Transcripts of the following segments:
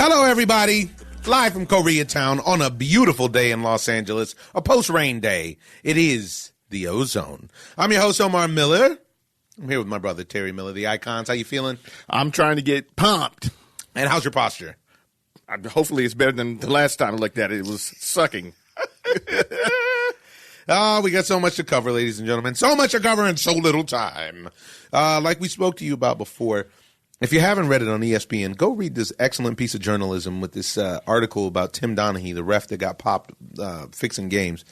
Hello, everybody. Live from Koreatown on a beautiful day in Los Angeles, a post-rain day. It is the OZone. I'm your host, Omar Miller. I'm here with my brother, Terry Miller, the Icons. How you feeling? I'm trying to get pumped. And how's your posture? Hopefully it's better than the last time I looked at it. It was sucking. Oh, we got so much to cover, ladies and gentlemen. So much to cover in so little time. Like we spoke to you about before, if you haven't read it on ESPN, go read this excellent piece of journalism with this article about Tim Donaghy, the ref that got popped fixing games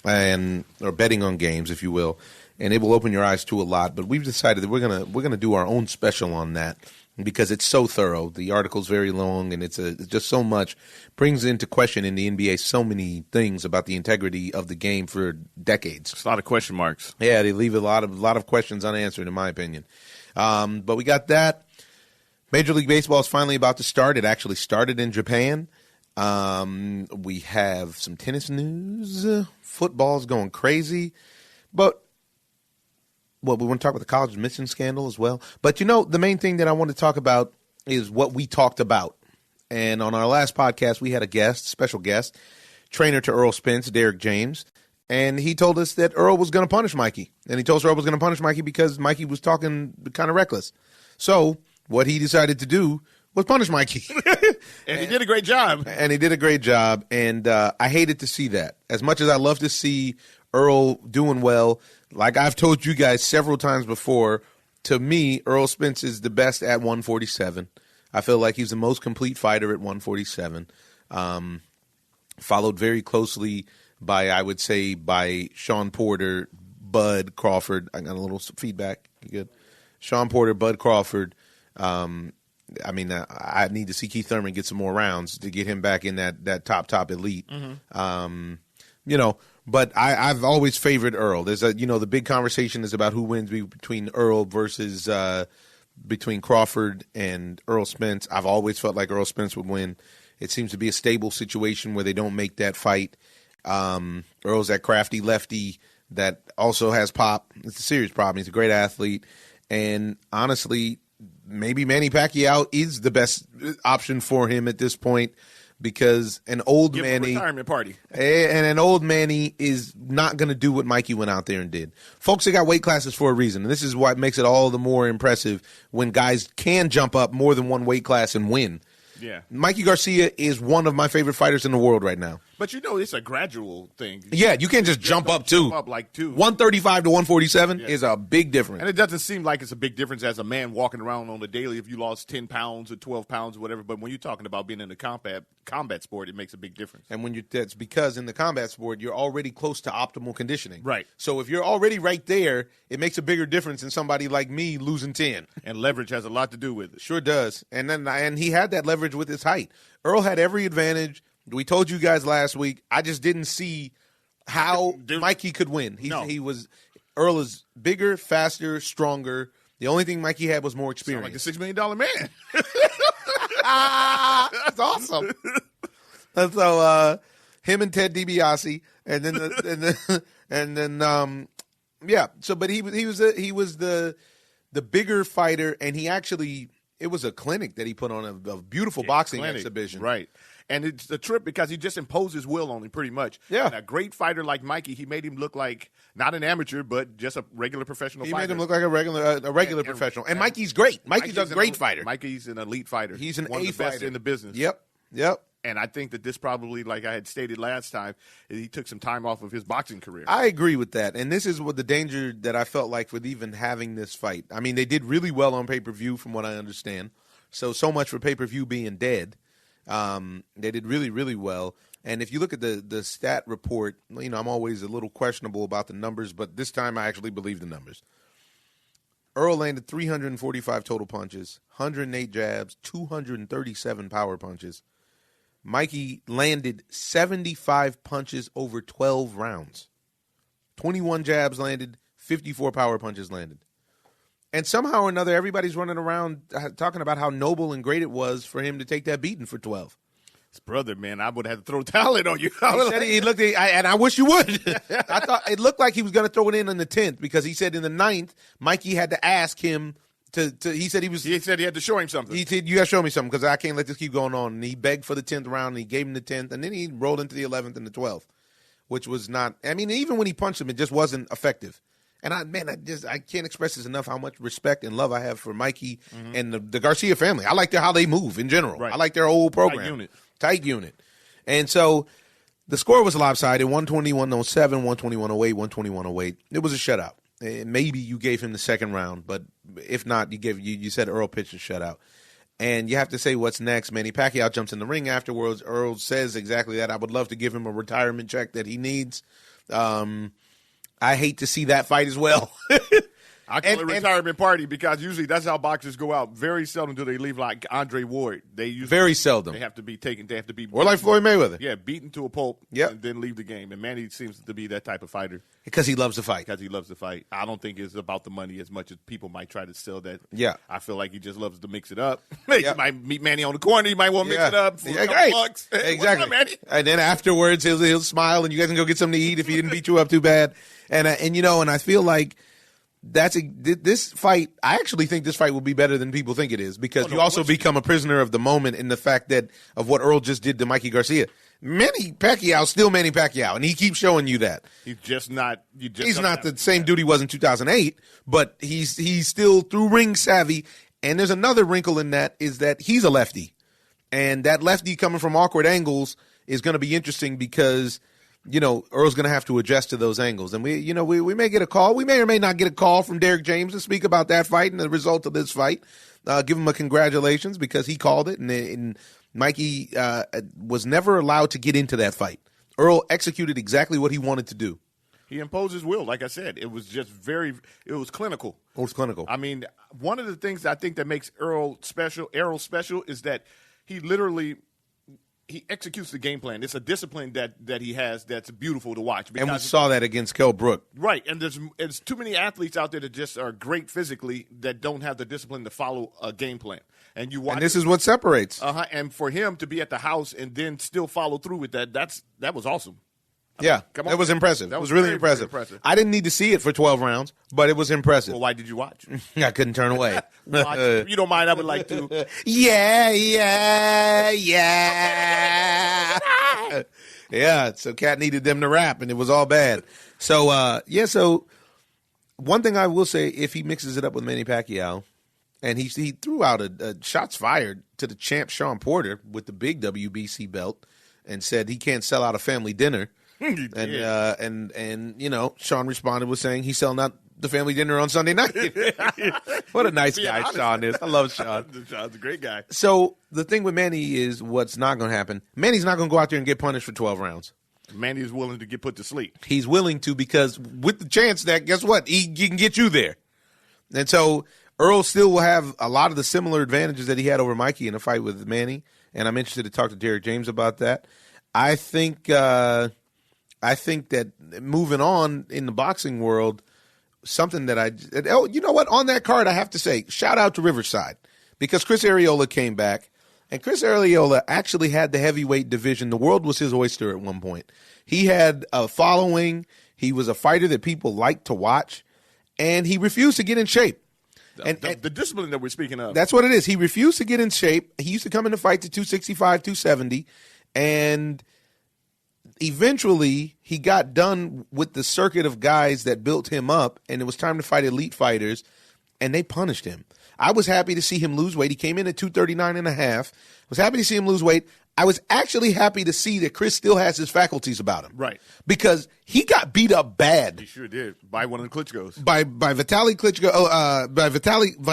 or betting on games, if you will, and it will open your eyes to a lot. But we've decided that we're gonna do our own special on that because it's so thorough. The article's very long, and it's just so much brings into question in the NBA so many things about the integrity of the game for decades. It's a lot of question marks. Yeah, they leave a lot of questions unanswered, in my opinion. But we got that. Major League Baseball is finally about to start. It actually started in Japan. We have some tennis news. Football's going crazy. But, we want to talk about the college admission scandal as well. But, the main thing that I want to talk about is what we talked about. And on our last podcast, we had a special guest, trainer to Earl Spence, Derrick James. And he told us that Earl was going to punish Mikey. And he told us Earl was going to punish Mikey because Mikey was talking kind of reckless. So what he decided to do was punish Mikey. and he did a great job. And he did a great job. And I hated to see that. As much as I love to see Earl doing well, like I've told you guys several times before, to me, Earl Spence is the best at 147. I feel like he's the most complete fighter at 147. Followed very closely by Sean Porter, Bud Crawford. I got a little feedback. You good? Sean Porter, Bud Crawford. I need to see Keith Thurman get some more rounds to get him back in that top elite. Mm-hmm. But I've always favored Earl. There's the big conversation is about who wins between Earl versus between Crawford and Earl Spence. I've always felt like Earl Spence would win. It seems to be a stable situation where they don't make that fight. Earl's that crafty lefty that also has pop. It's a serious problem. He's a great athlete. And honestly, maybe Manny Pacquiao is the best option for him at this point because an old Manny retirement party and an old Manny is not going to do what Mikey went out there and did. Folks, they got weight classes for a reason. And this is what makes it all the more impressive when guys can jump up more than one weight class and win. Yeah. Mikey Garcia is one of my favorite fighters in the world right now. But it's a gradual thing. Yeah, you can't just jump up two. 135 to 147 is a big difference. And it doesn't seem like it's a big difference as a man walking around on the daily if you lost 10 pounds or 12 pounds or whatever. But when you're talking about being in a combat sport, it makes a big difference. And that's because in the combat sport, you're already close to optimal conditioning. Right. So if you're already right there, it makes a bigger difference than somebody like me losing 10. And leverage has a lot to do with it. Sure does. And he had that leverage with his height. Earl had every advantage. We told you guys last week. I just didn't see how Mikey could win. Earl is bigger, faster, stronger. The only thing Mikey had was more experience. Sound like a $6 million man. That's awesome. And so him and Ted DiBiase, and then So, but he was the bigger fighter, and he actually. It was a clinic that he put on, a beautiful boxing exhibition. Right. And it's a trip because he just imposed his will on him pretty much. Yeah. And a great fighter like Mikey, he made him look like not an amateur, but just a regular professional fighter. He made him look like a regular professional. And Mikey's great. Mikey's a great fighter. Mikey's an elite fighter. He's one of the best in the business. Yep. And I think that this probably, like I had stated last time, he took some time off of his boxing career. I agree with that. And this is what the danger that I felt like with even having this fight. I mean, they did really well on pay-per-view from what I understand. So much for pay-per-view being dead. They did really, really well. And if you look at the stat report, I'm always a little questionable about the numbers, but this time I actually believe the numbers. Earl landed 345 total punches, 108 jabs, 237 power punches. Mikey landed 75 punches over 12 rounds. 21 jabs landed, 54 power punches landed. And somehow or another, everybody's running around talking about how noble and great it was for him to take that beating for 12. His brother, man, I would have to throw talent on you. He said he looked at, and I wish you would. I thought it looked like he was going to throw it in the 10th because he said in the 9th, Mikey had to ask him He said He said he had to show him something. He said, you got to show me something because I can't let this keep going on. And he begged for the 10th round, and he gave him the 10th, and then he rolled into the 11th and the 12th, which was not – I mean, even when he punched him, it just wasn't effective. And, I can't express this enough how much respect and love I have for Mikey and the Garcia family. I like how they move in general. Right. I like their whole program. Tight unit. And so the score was lopsided, 121-07, 121-08, 121-08. It was a shutout. Maybe you gave him the second round, but if not, you said Earl pitched a shutout. And you have to say what's next. Manny Pacquiao jumps in the ring afterwards. Earl says exactly that. I would love to give him a retirement check that he needs. I hate to see that fight as well. I call it a retirement party because usually that's how boxers go out. Very seldom do they leave like Andre Ward. Very seldom. They have to be taken. They have to be or like Floyd Mayweather. Yeah, beaten to a pulp. Yep. And then leave the game. And Manny seems to be that type of fighter because he loves to fight. I don't think it's about the money as much as people might try to sell that. Yeah. I feel like he just loves to mix it up. You might meet Manny on the corner. You might want to mix it up for a couple bucks. Exactly. Up, Manny? And then afterwards he'll smile and you guys can go get something to eat if he didn't beat you up too bad. And I feel like this fight. I actually think this fight will be better than people think it is because you also become a prisoner of the moment in the fact of what Earl just did to Mikey Garcia. Manny Pacquiao still Manny Pacquiao, and he keeps showing you that he's not the same dude he was in 2008, but he's still through ring savvy. And there's another wrinkle in that is that he's a lefty, and that lefty coming from awkward angles is going to be interesting because. Earl's going to have to adjust to those angles. And we may get a call. We may or may not get a call from Derrick James to speak about that fight and the result of this fight. Give him a congratulations because he called it. And Mikey was never allowed to get into that fight. Earl executed exactly what he wanted to do. He imposed his will. Like I said, it was just it was clinical. It was clinical. I mean, one of the things I think that makes Errol special is that he executes the game plan. It's a discipline that he has that's beautiful to watch. And we saw that against Kell Brook. Right, and there's too many athletes out there that just are great physically that don't have the discipline to follow a game plan. And you watch. And this is what separates. And for him to be at the house and then still follow through with that was awesome. Yeah, it was impressive. It was really impressive. I didn't need to see it for 12 rounds, but it was impressive. Well, why did you watch? I couldn't turn away. If you don't mind, I would like to. Yeah. Yeah, so Cat needed them to rap, and it was all bad. So, so one thing I will say, if he mixes it up with Manny Pacquiao, and he threw out a shots fired to the champ Sean Porter with the big WBC belt and said he can't sell out a family dinner. And Sean responded with saying he's selling out the family dinner on Sunday night. What a nice guy Sean is. I love Sean. Sean's a great guy. So the thing with Manny is what's not going to happen. Manny's not going to go out there and get punished for 12 rounds. Manny is willing to get put to sleep. He's willing to because with the chance that, guess what, he can get you there. And so Earl still will have a lot of the similar advantages that he had over Mikey in a fight with Manny. And I'm interested to talk to Derrick James about that. I think that moving on in the boxing world, something that you know what? On that card, I have to say, shout out to Riverside because Chris Arreola came back, and Chris Arreola actually had the heavyweight division. The world was his oyster at one point. He had a following. He was a fighter that people liked to watch, and he refused to get in shape. The discipline that we're speaking of. That's what it is. He refused to get in shape. He used to come in to fight to 265, 270, and eventually, he got done with the circuit of guys that built him up, and it was time to fight elite fighters, and they punished him. I was happy to see him lose weight. He came in at 239.5. I was happy to see him lose weight. I was actually happy to see that Chris still has his faculties about him. Right. Because he got beat up bad. He sure did. By one of the Klitschko's. By Vitaly Klitschko. By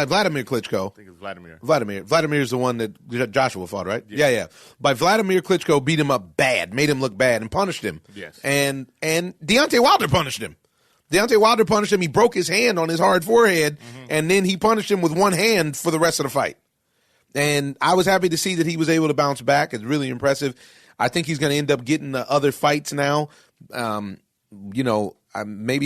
Vladimir Klitschko. I think it's Vladimir. Vladimir's the one that Joshua fought, right? Yeah. By Vladimir Klitschko beat him up bad, made him look bad, and punished him. Yes. And Deontay Wilder punished him. He broke his hand on his hard forehead, and then he punished him with one hand for the rest of the fight. And I was happy to see that he was able to bounce back. It's really impressive. I think he's going to end up getting the other fights now. Maybe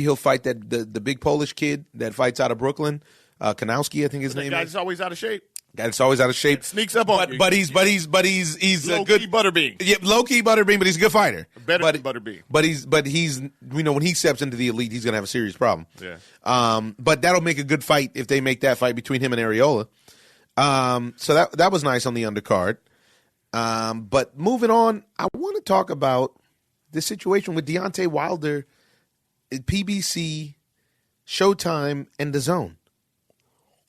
he'll fight the big Polish kid that fights out of Brooklyn, Kanowski, I think his name is. That guy's always out of shape. That's always out of shape. It sneaks up on you. But he's a good Butterbean. Yeah, low key Butterbean, but he's a good fighter. Better than Butterbean. But he's when he steps into the elite, he's gonna have a serious problem. Yeah. But that'll make a good fight if they make that fight between him and Areola. So that was nice on the undercard. But moving on, I want to talk about the situation with Deontay Wilder, PBC, Showtime, and DAZN.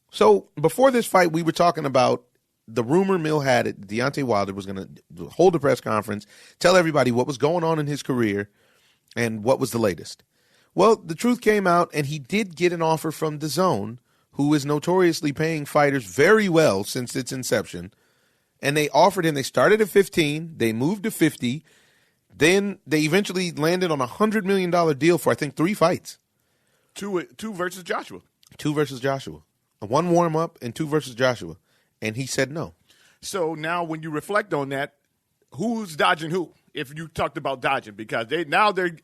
So before this fight, we were talking about the rumor mill had it Deontay Wilder was going to hold a press conference, tell everybody what was going on in his career and what was the latest. Well, the truth came out, and he did get an offer from DAZN, who is notoriously paying fighters very well since its inception. And they offered him, they started at 15, they moved to 50, then they eventually landed on a $100 million deal for, I think, 3 fights. Two versus Joshua. 2 versus Joshua. 1 warm-up and 2 versus Joshua. And he said no. So now when you reflect on that, who's dodging who? If you talked about dodging, because they're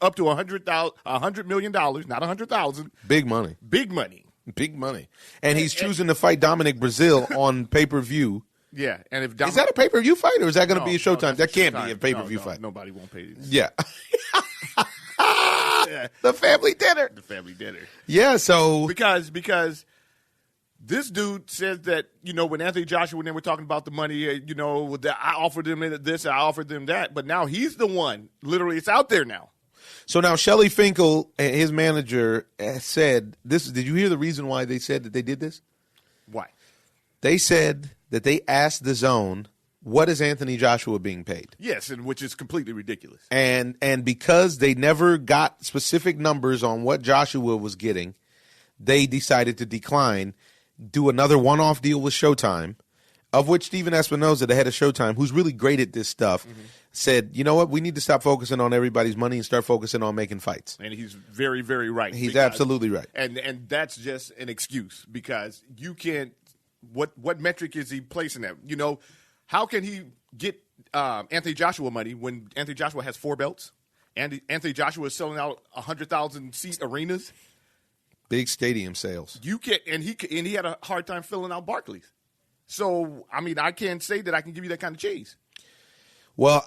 up to $100 million, not 100,000. Big money. Big money. Big money. And he's choosing to fight Dominic Brazil on pay-per-view. Yeah, and if is that a pay-per-view fight, or is that going to be a Showtime? That can't be a pay-per-view fight. Nobody won't pay this. Yeah. The family dinner. The family dinner. Yeah, so because this dude says that, when Anthony Joshua and they were talking about the money, that I offered them this, I offered them that, but now he's the one. Literally, it's out there now. So now Shelly Finkel, his manager, said this. Did you hear the reason why they said that they did this? Why? They said that they asked DAZN, what is Anthony Joshua being paid? Yes, and which is completely ridiculous. And because they never got specific numbers on what Joshua was getting, they decided to decline, do another one-off deal with Showtime, of which Steven Espinoza, the head of Showtime, who's really great at this stuff, said, you know what, we need to stop focusing on everybody's money and start focusing on making fights. And he's very, very right. He's absolutely right. And that's just an excuse, because you can't – what metric is he placing at? How can he get Anthony Joshua money when Anthony Joshua has 4 belts? And Anthony Joshua is selling out 100,000-seat arenas. Big stadium sales. You can't, and he had a hard time filling out Barclays. So, I can't say that I can give you that kind of cheese. Well,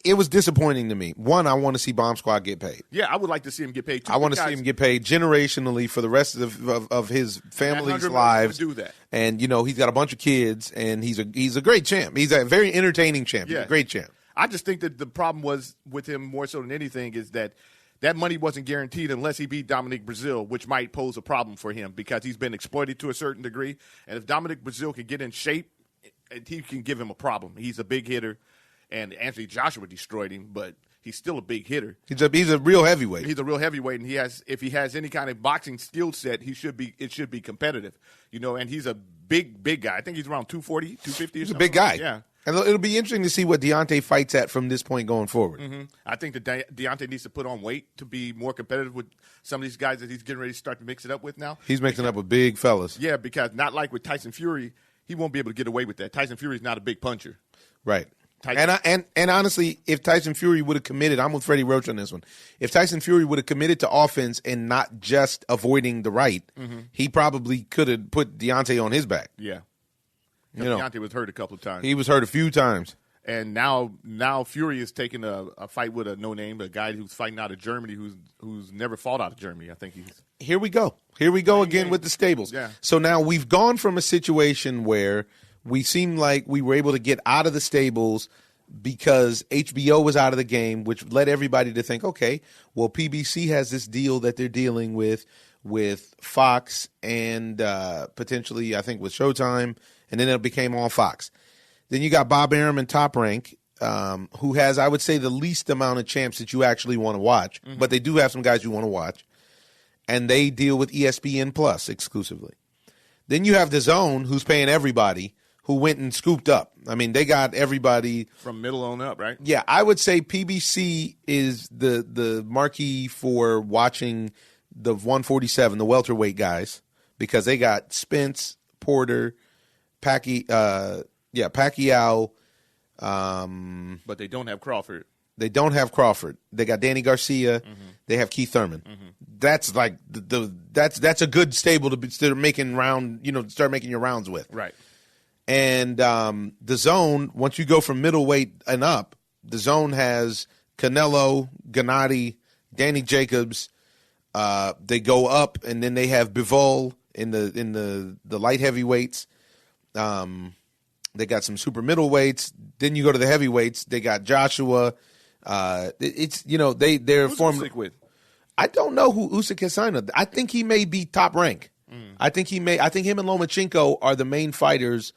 it was disappointing to me. One, I want to see Bomb Squad get paid. Yeah, I would like to see him get paid too. I want to see him get paid generationally for the rest of his family's lives. Do that. And he's got a bunch of kids, and he's a great champ. He's a very entertaining champ. Yeah. He's a great champ. I just think that the problem was with him more so than anything is that money wasn't guaranteed unless he beat Dominic Brazil, which might pose a problem for him because he's been exploited to a certain degree. And if Dominic Brazil can get in shape, he can give him a problem. He's a big hitter, and Anthony Joshua destroyed him, but he's still a big hitter. He's a real heavyweight. He's a real heavyweight, and if he has any kind of boxing skill set, it should be competitive. And he's a big guy. I think he's around 240, 250 or something. He's a big guy. Yeah. And it'll be interesting to see what Deontay fights at from this point going forward. Mm-hmm. I think that Deontay needs to put on weight to be more competitive with some of these guys that he's getting ready to start to mix it up with now. He's mixing up with big fellas. Yeah, because not like with Tyson Fury, he won't be able to get away with that. Tyson Fury's not a big puncher. Right. And honestly, if Tyson Fury would have committed, I'm with Freddie Roach on this one. If Tyson Fury would have committed to offense and not just avoiding the right, he probably could have put Deontay on his back. Yeah. Deontay was hurt a couple of times. He was hurt a few times. And now Fury is taking a fight with a no-name, a guy who's fighting out of Germany, who's never fought out of Germany. I think he's. Here we go again with the stables. Yeah. So now we've gone from a situation where we seemed like we were able to get out of the stables because HBO was out of the game, which led everybody to think, okay, well, PBC has this deal that they're dealing with Fox and potentially, I think, with Showtime, and then it became all Fox. Then you got Bob Arum and Top Rank, who has, I would say, the least amount of champs that you actually want to watch, but they do have some guys you want to watch, and they deal with ESPN Plus exclusively. Then you have DAZN, who's paying everybody, who went and scooped up. I mean, they got everybody. From middle on up, right? Yeah, I would say PBC is the marquee for watching the 147, the welterweight guys, because they got Spence, Porter, Pacquiao. But they don't have Crawford. They don't have Crawford. They got Danny Garcia. They have Keith Thurman. That's like that's a good stable to start making your rounds with. Right. And the zone, once you go from middleweight and up, the zone has Canelo, Gennady, Danny Jacobs. They go up, and then they have Bivol in the light heavyweights. They got some super middleweights. Then you go to the heavyweights. They got Joshua. They're Who's formed. Usyk with? I don't know who Usyk has signed with. I think he may be top rank. I think him and Lomachenko are the main fighters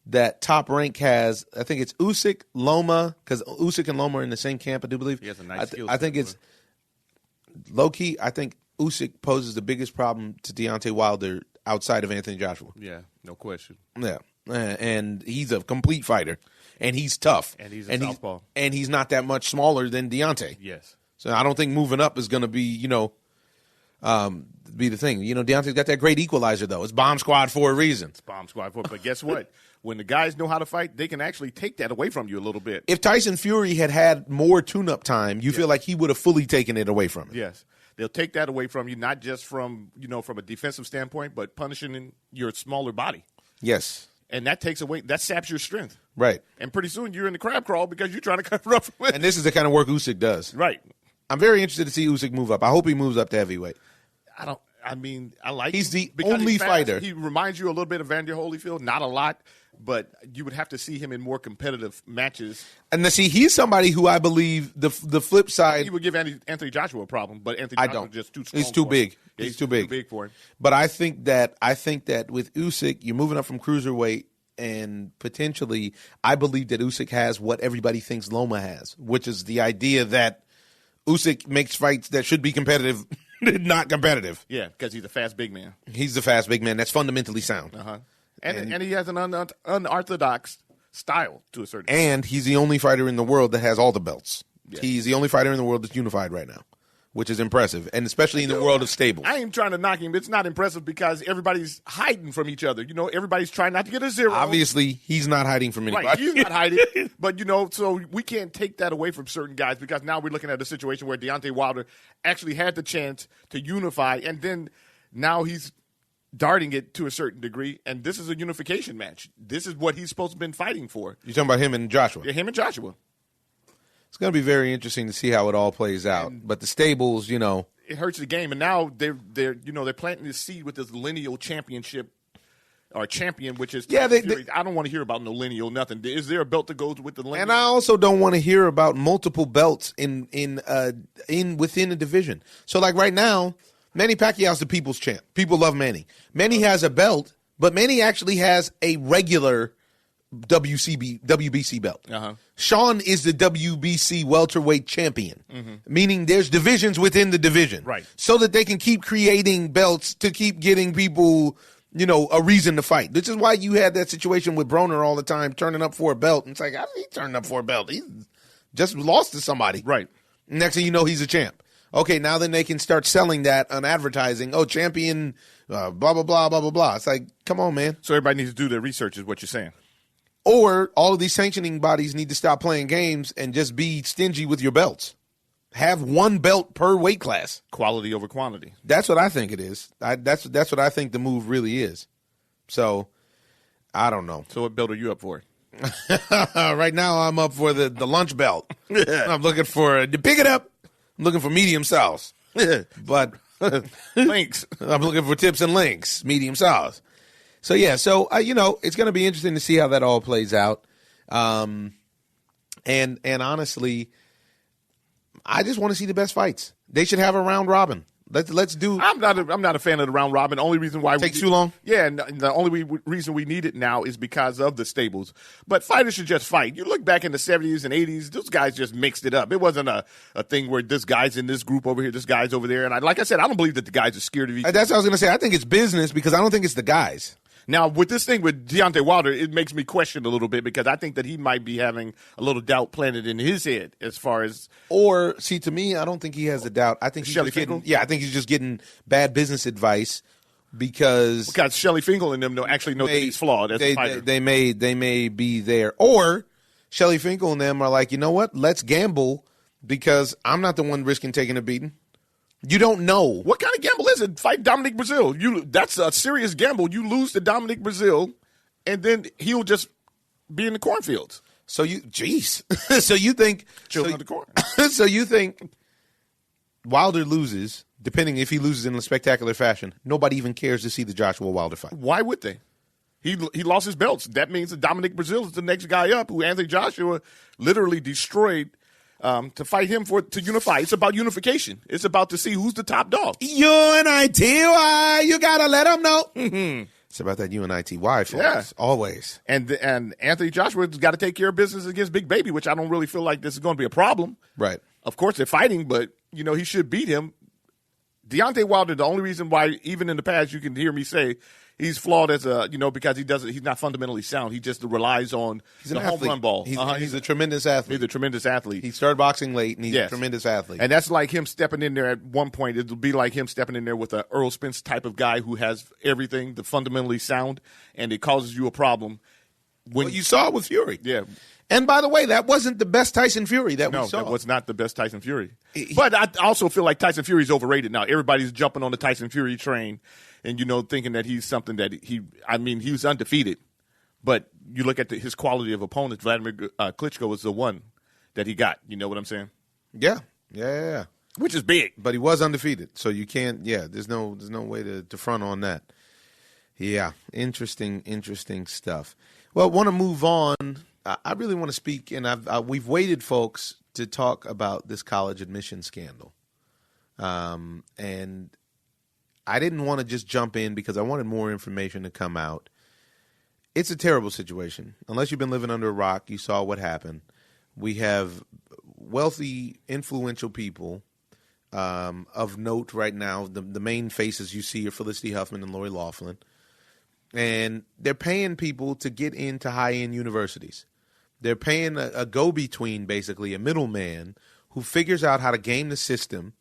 that Top Rank has. I think it's Usyk, Loma, because Usyk and Loma are in the same camp, I do believe. He has a nice skill I think it's low key. I think Usyk poses the biggest problem to Deontay Wilder outside of Anthony Joshua. Yeah, no question. Yeah, and he's a complete fighter, and he's tough, And he's a southpaw. and he's not that much smaller than Deontay. Yes. So I don't think moving up is going to be, be the thing. Deontay's got that great equalizer, though. It's bomb squad for a reason. It's bomb squad. But guess what? When the guys know how to fight, they can actually take that away from you a little bit. If Tyson Fury had more tune-up time, you feel like he would have fully taken it away from him. Yes. They'll take that away from you, not just from a defensive standpoint, but punishing your smaller body. Yes. And that saps your strength. Right. And pretty soon you're in the crab crawl because you're trying to cover up for it. And this is the kind of work Usyk does. Right. I'm very interested to see Usyk move up. I hope he moves up to heavyweight. I like He's him the because only he's fast. fighter. He reminds you a little bit of Vander Holyfield, not a lot, but you would have to see him in more competitive matches. And see, he's somebody who I believe the flip side. He would give Anthony Joshua a problem, but Anthony Joshua is just too strong. He's too big. Him. Yeah, he's too big. Too big for him. But I think that with Usyk, you're moving up from cruiserweight, and potentially, I believe that Usyk has what everybody thinks Loma has, which is the idea that Usyk makes fights that should be competitive, not competitive. Yeah, because he's a fast big man. He's the fast big man. That's fundamentally sound. Uh-huh. And he has an unorthodox style to a certain extent. And he's the only fighter in the world that has all the belts. Yeah. He's the only fighter in the world that's unified right now, which is impressive, and especially in the world of stables. I ain't trying to knock him. It's not impressive because everybody's hiding from each other. Everybody's trying not to get a zero. Obviously, he's not hiding from anybody. Right, he's not hiding. But, so we can't take that away from certain guys because now we're looking at a situation where Deontay Wilder actually had the chance to unify, and then now he's darting it to a certain degree, and this is a unification match. This is what he's supposed to have been fighting for. You're talking about him and Joshua? Yeah, him and Joshua. It's going to be very interesting to see how it all plays out. But the stables, it hurts the game, and now they're planting this seed with this lineal championship or champion, which is I don't want to hear about no lineal nothing. Is there a belt that goes with the lineal? And I also don't want to hear about multiple belts in within a division. So like right now, Manny Pacquiao's the people's champ. People love Manny. Manny has a belt, but Manny actually has a regular WBC belt. Uh-huh. Sean is the WBC welterweight champion, meaning there's divisions within the division, right? So that they can keep creating belts to keep getting people, a reason to fight. This is why you had that situation with Broner all the time, turning up for a belt. And it's like, how did he turn up for a belt? He just lost to somebody, right? Next thing you know, he's a champ. Okay, now then they can start selling that on advertising. Oh, champion, blah, blah, blah, blah, blah, blah. It's like, come on, man. So everybody needs to do their research is what you're saying. Or all of these sanctioning bodies need to stop playing games and just be stingy with your belts. Have one belt per weight class. Quality over quantity. That's what I think it is. That's what I think the move really is. So, I don't know. So what belt are you up for? Right now I'm up for the lunch belt. I'm looking for, to pick it up, I'm looking for medium sauce. But links. I'm looking for tips and links, medium sauce. So, yeah, it's going to be interesting to see how that all plays out. And honestly, I just want to see the best fights. They should have a round robin. Let's do. I'm not a fan of the round robin. Only reason why takes too long. Yeah, and the only reason we need it now is because of the stables. But fighters should just fight. You look back in the 70s and 80s; those guys just mixed it up. It wasn't a thing where this guy's in this group over here, this guy's over there. And like I said, I don't believe that the guys are scared of each other. That's what I was going to say. I think it's business because I don't think it's the guys. Now, with this thing with Deontay Wilder, it makes me question a little bit because I think that he might be having a little doubt planted in his head as far as. Or, see, to me, I don't think he has the doubt. I think he's just I think he's just getting bad business advice because Shelly Finkel and them actually know that he's flawed as a fighter. They may be there. Or Shelly Finkel and them are like, you know what? Let's gamble because I'm not the one risking taking a beating. You don't know. What kind of gamble is it? Fight Dominic Brazil. That's a serious gamble. You lose to Dominic Brazil, and then he'll just be in the cornfields. So so you think Children of the corn. So you think Wilder loses, depending if he loses in a spectacular fashion, nobody even cares to see the Joshua Wilder fight. Why would they? He lost his belts. That means that Dominic Breazeale is the next guy up, who Anthony Joshua literally destroyed to fight him to unify. It's about unification. It's about to see who's the top dog. UNITY, you gotta let them know. It's about that UNITY, folks. Yeah. Always. And Anthony Joshua's got to take care of business against Big Baby, which I don't really feel like this is going to be a problem. Right. Of course they're fighting, but he should beat him. Deontay Wilder, the only reason why, even in the past, you can hear me say he's flawed as because he's not fundamentally sound. He just relies on the home run ball. He's a tremendous athlete. He's a tremendous athlete. He started boxing late, and he's a tremendous athlete. And that's like him stepping in there at one point. It'll be like him stepping in there with an Earl Spence type of guy who has everything, the fundamentally sound, and it causes you a problem. When you saw it with Fury. Yeah. And by the way, that wasn't the best Tyson Fury that we saw. No, that was not the best Tyson Fury. But I also feel like Tyson Fury's overrated now. Everybody's jumping on the Tyson Fury train and, thinking that he's something that he was undefeated. But you look at his quality of opponents, Vladimir Klitschko was the one that he got. You know what I'm saying? Yeah. Which is big. But he was undefeated, so you can't, there's no way to front on that. Yeah, interesting stuff. Well, want to move on. I really want to speak, and we've waited, folks, to talk about this college admission scandal. And I didn't want to just jump in because I wanted more information to come out. It's a terrible situation. Unless you've been living under a rock, you saw what happened. We have wealthy, influential people of note right now. The main faces you see are Felicity Huffman and Lori Loughlin. And they're paying people to get into high-end universities. They're paying a go-between, basically, a middleman who figures out how to game the system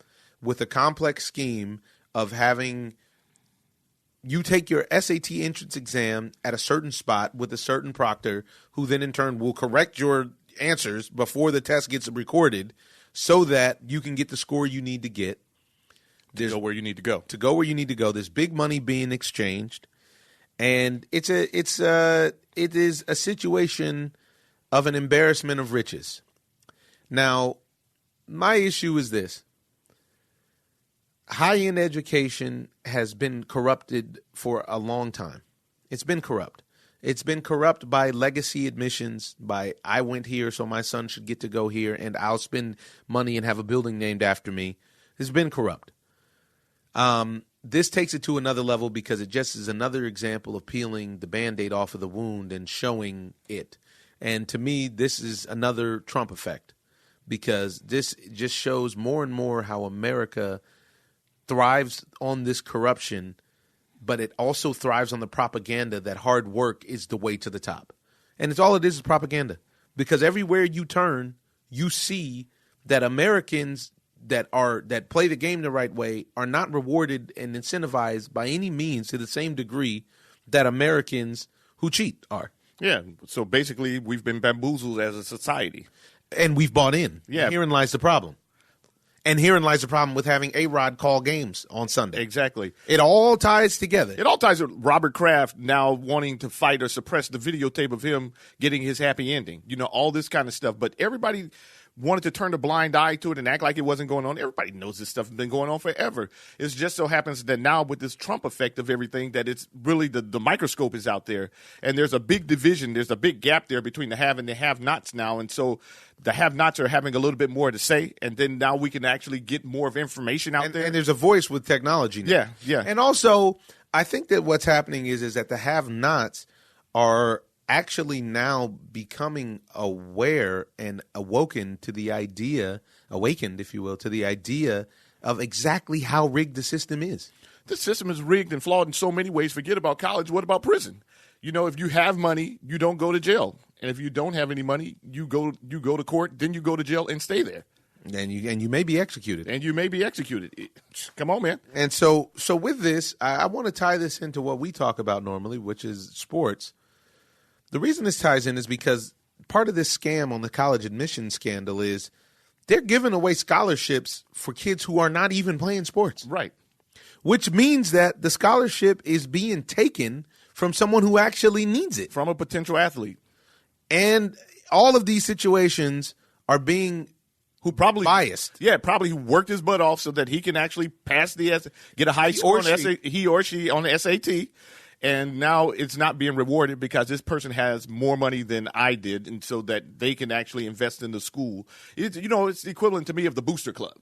with a complex scheme of having you take your SAT entrance exam at a certain spot with a certain proctor who then in turn will correct your answers before the test gets recorded so that you can get the score you need to get. To go where you need to go. To go where you need to go. There's big money being exchanged. And it is a situation of an embarrassment of riches. Now, my issue is this. High-end education has been corrupted for a long time. It's been corrupt. It's been corrupt by legacy admissions, by I went here so my son should get to go here and I'll spend money and have a building named after me. It's been corrupt. This takes it to another level because it just is another example of peeling the Band-Aid off of the wound and showing it. And to me, this is another Trump effect because this just shows more and more how America thrives on this corruption, but it also thrives on the propaganda that hard work is the way to the top. And it's all it is propaganda because everywhere you turn, you see that Americans that play the game the right way are not rewarded and incentivized by any means to the same degree that Americans who cheat are. Yeah, so basically we've been bamboozled as a society. And we've bought in. Yeah. Herein lies the problem. And herein lies the problem with having A-Rod call games on Sunday. Exactly. It all ties together. It all ties with Robert Kraft now wanting to fight or suppress the videotape of him getting his happy ending. All this kind of stuff. But everybody wanted to turn a blind eye to it and act like it wasn't going on. Everybody knows this stuff has been going on forever. It just so happens that now with this Trump effect of everything, that it's really the microscope is out there. And there's a big division. There's a big gap there between the have and the have-nots now. And so the have-nots are having a little bit more to say. And then now we can actually get more of information out there. And there's a voice with technology now. Yeah. And also, I think that what's happening is that the have-nots are actually now becoming aware and awakened, if you will, to the idea of exactly how rigged the system is. The system is rigged and flawed in so many ways. Forget about college. What about prison? If you have money, you don't go to jail. And if you don't have any money, you go to court, then you go to jail and stay there. And you may be executed. Come on, man. And so with this, I want to tie this into what we talk about normally, which is sports. The reason this ties in is because part of this scam on the college admission scandal is they're giving away scholarships for kids who are not even playing sports. Right. Which means that the scholarship is being taken from someone who actually needs it. From a potential athlete. And all of these situations are being who probably biased. Yeah, probably who worked his butt off so that he can actually pass get a high score on he or she on the SAT. And now it's not being rewarded because this person has more money than I did, and so that they can actually invest in the school. It's the equivalent to me of the booster club.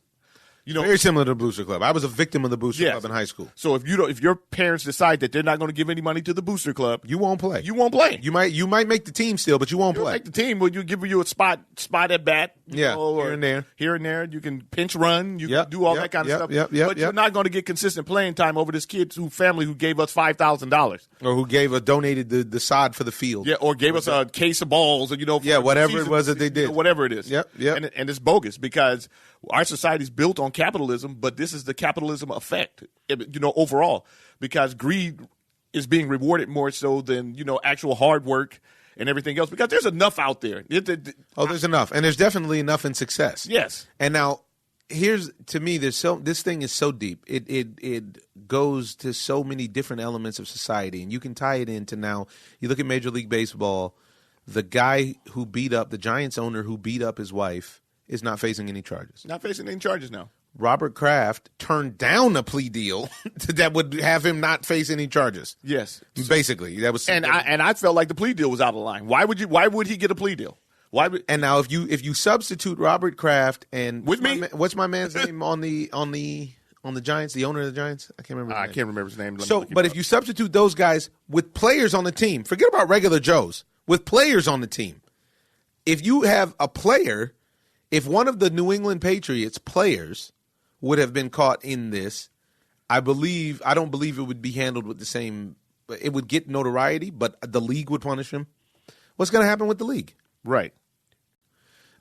Very similar to the Booster Club. I was a victim of the Booster Club in high school. So if your parents decide that they're not going to give any money to the Booster Club, you won't play. You won't play. You might make the team still, but you won't play. Make the team. Will you give you a spot at bat? Here and there. Here and there. You can pinch run. You can do all that kind of stuff. But you're not going to get consistent playing time over this kid's family who gave us $5,000. Or who donated the sod for the field. Yeah, or gave us a case of balls. Whatever it was that they did. Whatever it is. Yep. And it's bogus because our society's built on capitalism, but this is the capitalism effect, overall, because greed is being rewarded more so than, actual hard work and everything else, because there's enough out there. There's enough. And there's definitely enough in success. Yes. And now, to me, this thing is so deep. It goes to so many different elements of society, and you can tie it into now, you look at Major League Baseball, the guy who the Giants owner who beat up his wife is not facing any charges. Not facing any charges now. Robert Kraft turned down a plea deal that would have him not face any charges. Yes, basically that was. I felt like the plea deal was out of line. Why would he get a plea deal? And now if you substitute Robert Kraft and what's my man's name on the Giants, the owner of the Giants? I can't remember. I can't remember his name. But if you substitute those guys with players on the team, forget about regular Joes, with players on the team. If you have a player. If one of the New England Patriots players would have been caught in this, I don't believe it would be handled with the same. It would get notoriety, but the league would punish him. What's going to happen with the league? Right.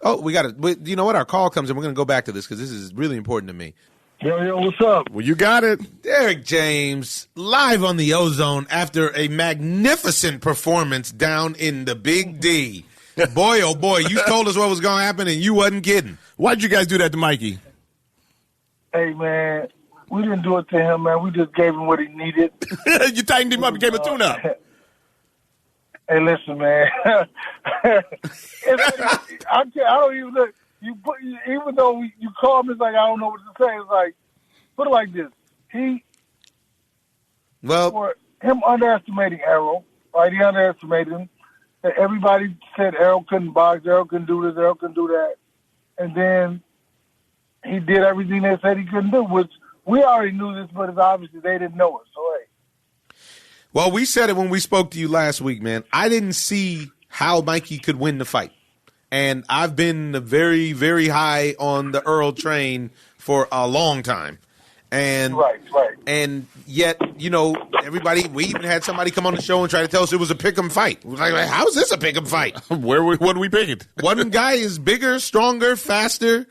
Oh, we got it. You know what? Our call comes in. We're going to go back to this because this is really important to me. Yo, what's up? Well, you got it. Derrick James, live on the OZone after a magnificent performance down in the Big D. Boy, oh boy, you told us what was going to happen, and you wasn't kidding. Why'd you guys do that to Mikey? Hey, man, we didn't do it to him, man. We just gave him what he needed. You tightened him up and gave him a tune-up. Hey, listen, man. I don't even look. Even though you call me, it's like I don't know what to say. It's like, put it like this. For him underestimating Errol, right? He underestimated him. Everybody said Errol couldn't box, Errol couldn't do this, Errol couldn't do that. And then he did everything they said he couldn't do, which we already knew this, but it's obviously they didn't know it. So, hey. Well, we said it when we spoke to you last week, man. I didn't see how Mikey could win the fight. And I've been very, very high on the Earl train for a long time. And right. And yet, everybody, we even had somebody come on the show and try to tell us it was a pick'em fight. We're like, how is this a pick'em fight? What do we pick it? One guy is bigger, stronger, faster.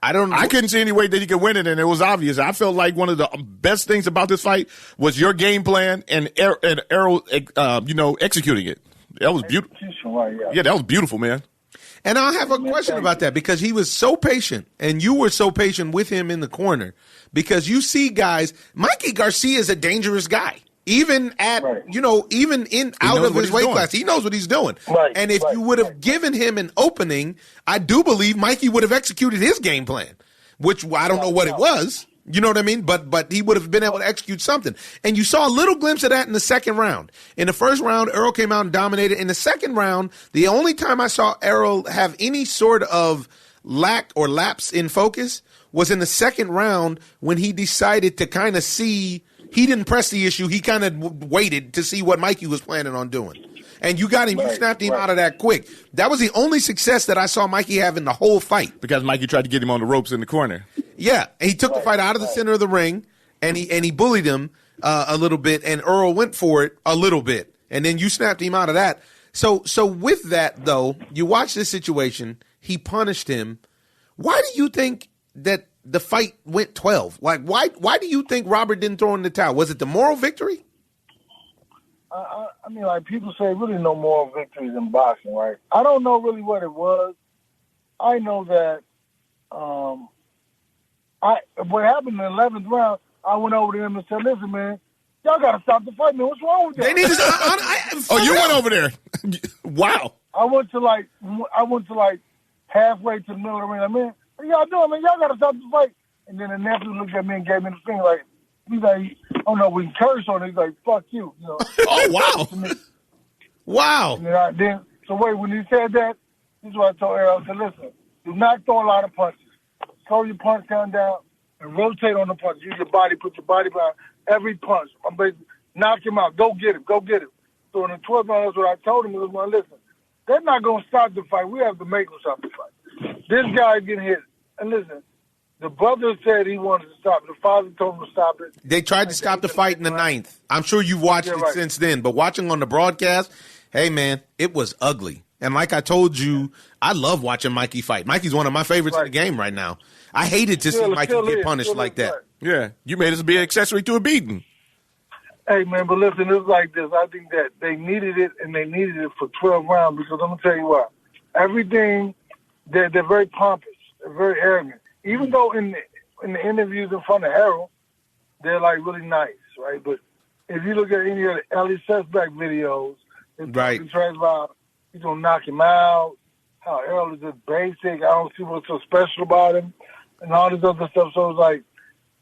I couldn't see any way that he could win it, and it was obvious. I felt like one of the best things about this fight was your game plan and Errol, executing it. That was beautiful. Yeah, that was beautiful, man. And I have a question about that because he was so patient, and you were so patient with him in the corner because you see guys. Mikey Garcia is a dangerous guy, even at even out of his weight class. He knows what he's doing. Right, and if you would have given him an opening, I do believe Mikey would have executed his game plan, which I don't know what it was. You know what I mean? But he would have been able to execute something. And you saw a little glimpse of that in the second round. In the first round, Errol came out and dominated. In the second round, the only time I saw Errol have any sort of lack or lapse in focus was in the second round when he decided to kind of see. He didn't press the issue. He kind of waited to see what Mikey was planning on doing. And you got him. You snapped him out of that quick. That was the only success that I saw Mikey have in the whole fight. Because Mikey tried to get him on the ropes in the corner. Yeah, he took the fight out of the center of the ring, and he bullied him a little bit, and Earl went for it a little bit, and then you snapped him out of that. So with that, though, you watch this situation. He punished him. Why do you think that the fight went 12? Like, why do you think Robert didn't throw in the towel? Was it the moral victory? I mean, like people say, really no moral victories in boxing, right? I don't know really what it was. I know that what happened in the 11th round, I went over to him and said, listen, man, y'all got to stop the fight, man. What's wrong with y'all? They need to. Oh, you went over there. Wow. I went to like halfway to the middle of the ring. Like, man, what y'all doing, man? Y'all got to stop the fight. And then the nephew looked at me and gave me the finger like, he's like, oh no, we can curse on it. He's like, fuck you. You know. Oh, wow. Wow. And so when he said that, this is what I told Errol. I said, listen, do not throw a lot of punches. Throw your punch down and rotate on the punch. Use your body, put your body behind every punch. I'm basically knock him out. Go get him. Go get him. So in the 12th round, that's what I told him. He was like, listen, they're not going to stop the fight. We have to make them stop the fight. This guy getting hit. And listen, the brother said he wanted to stop it. The father told him to stop it. They tried to stop the fight in the 9th. I'm sure you've watched it since then. But watching on the broadcast, hey, man, it was ugly. And like I told you, I love watching Mikey fight. Mikey's one of my favorites in the game right now. I hated to see Mikey get punished like that. Yeah, you made us be an accessory to a beating. Hey, man, but listen, it's like this. I think that they needed it, and they needed it for 12 rounds because I'm going to tell you what. Everything, they're very pompous. They're very arrogant. Even though in the interviews in front of Errol, they're, like, really nice, right? But if you look at any of the Ellie Suspect videos, right, he's going to knock him out, how Errol is just basic. I don't see what's so special about him, and all this other stuff. So it's like,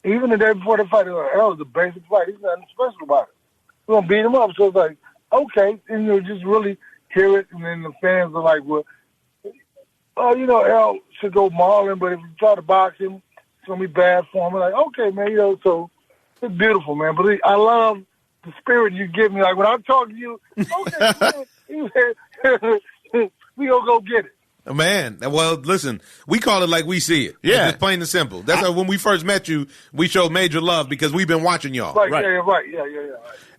even the day before the fight, Errol is a basic fight. He's nothing special about it. We're going to beat him up. So it's like, okay. And you just really hear it. And then the fans are like, well, Errol should go mauling, but if you try to box him, it's going to be bad for him. I'm like, okay, man, so it's beautiful, man. But I love the spirit you give me. Like, when I talk to you, okay, man, we going to go get it. Man, well, listen, we call it like we see it. Yeah. It's plain and simple. That's why when we first met you, we showed major love because we've been watching y'all. Right. Yeah, right. Yeah. Right.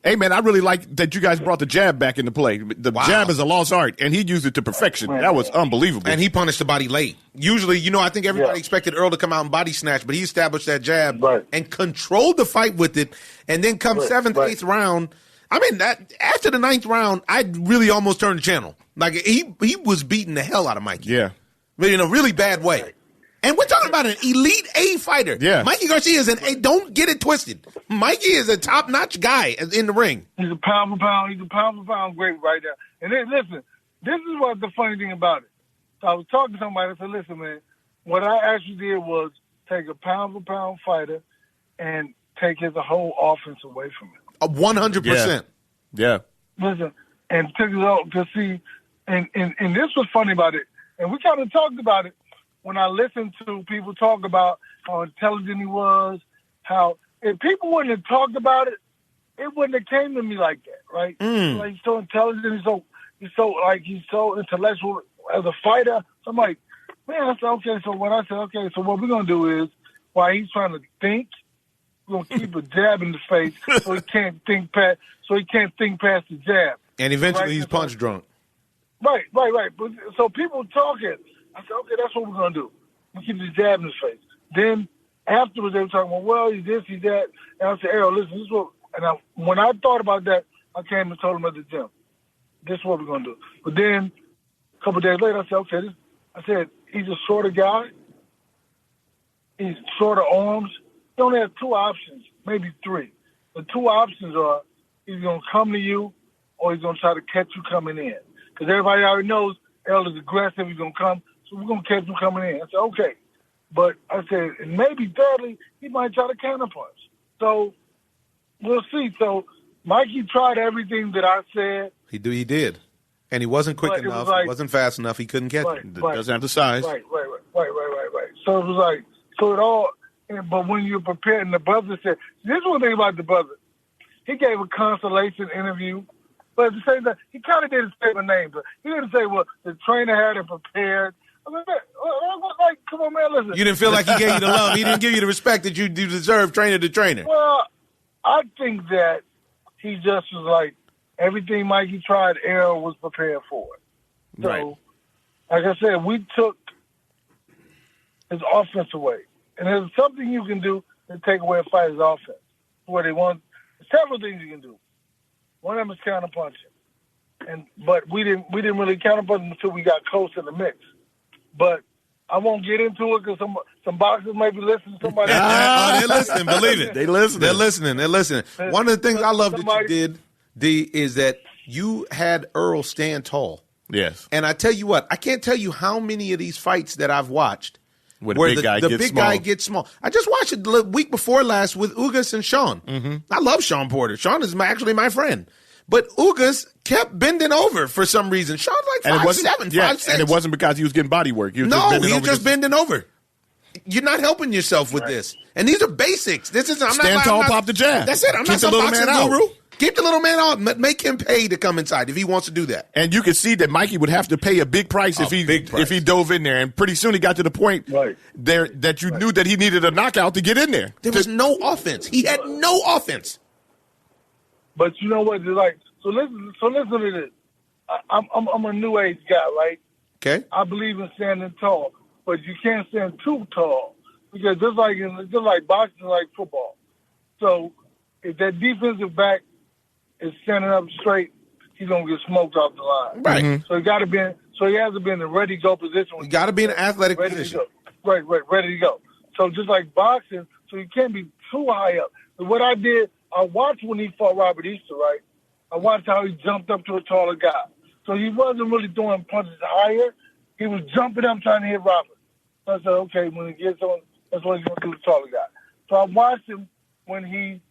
Hey, man, I really like that you guys brought the jab back into play. The jab is a lost art, and he used it to perfection. That was unbelievable. And he punished the body late. Usually, I think everybody expected Earl to come out and body snatch, but he established that jab and controlled the fight with it. And then come 7th, 8th round, I mean, that after the 9th round, I really almost turned the channel. Like, he was beating the hell out of Mikey. Yeah. But in a really bad way. And we're talking about an elite A fighter. Yeah. Mikey Garcia is an A. Don't get it twisted. Mikey is a top-notch guy in the ring. He's a pound for pound. He's a pound for pound great right now. And then, listen, this is what the funny thing about it. So I was talking to somebody. I said, listen, man, what I actually did was take a pound for pound fighter and take his whole offense away from him. 100%. Yeah. Listen, and took it out to see, and this was funny about it. And we kind of talked about it when I listened to people talk about how intelligent he was, how if people wouldn't have talked about it, it wouldn't have came to me like that, right? Like, he's so intelligent, he's so intellectual as a fighter. So I'm like, man, I said, okay. So when I said, okay, so what we're gonna do is, while he's trying to think, we're gonna keep a jab in the face so he can't think past the jab. And eventually he's punch drunk. Right. But, so people talking. I said, okay, that's what we're going to do. We keep the jab in his face. Then afterwards, they were talking, well, he's this, he's that. And I said, Errol, listen, this is what, and when I thought about that, I came and told him at the gym, this is what we're going to do. But then a couple of days later, I said, okay, he's a shorter guy. He's shorter arms. He only has 2 options, maybe 3. The 2 options are he's going to come to you or he's going to try to catch you coming in. Because everybody already knows Errol is aggressive. He's going to come. So we're going to catch him coming in. I said, okay. But I said, and maybe thirdly, he might try to counterpunch. So we'll see. So Mikey tried everything that I said. He did. And he wasn't quick enough. He wasn't fast enough. He couldn't catch him. Doesn't have the size. Right. So it was like, so it all, but when you're prepared, and the brother said, this is one thing about the brother. He gave a consolation interview. But at the same time, he kind of didn't say my name. But he didn't say, well, the trainer had it prepared. I mean, like, come on, man, listen. You didn't feel like he gave you the love. He didn't give you the respect that you deserve, trainer to trainer. Well, I think that he just was like, everything Mikey tried, Errol was prepared for it. So, like I said, we took his offense away. And there's something you can do to take away a fighter's offense. What they want, several things you can do. One of them is counterpunching, but we didn't really counterpunch until we got close to the mix. But I won't get into it because some boxers may be listening to somebody. They're listening. Believe it. They listening. They're listening. They're listening. One of the things I love that you did, D, is that you had Earl stand tall. Yes. And I tell you what, I can't tell you how many of these fights that I've watched where the big big guy gets small. I just watched it the week before last with Ugas and Sean. Mm-hmm. I love Sean Porter. Sean is actually my friend. But Ugas kept bending over for some reason. Sean's like 5'7", 5'6". And it wasn't because he was getting body work. He was just bending over. You're not helping yourself with this. And these are basics. This is stand tall, pop the jab. That's it. I'm not some boxing guru. Keep the little man out. Make him pay to come inside if he wants to do that. And you could see that Mikey would have to pay a big price if he dove in there. And pretty soon he got to the point that you knew that he needed a knockout to get in there. There was no offense. He had no offense. But you know what? Like, so listen to this. I'm a new age guy, right? Okay. I believe in standing tall, but you can't stand too tall because just like boxing, like football. So if that defensive back is standing up straight, he's gonna get smoked off the line. Right. Mm-hmm. So he has to be in the ready to go position. You got to be in an athletic position. Right, ready to go. So just like boxing, so you can't be too high up. So what I did, I watched when he fought Robert Easter, right? I watched how he jumped up to a taller guy. So he wasn't really throwing punches higher. He was jumping up trying to hit Robert. So I said, okay, when he gets on, that's what he's going to do to the taller guy. So I watched him when he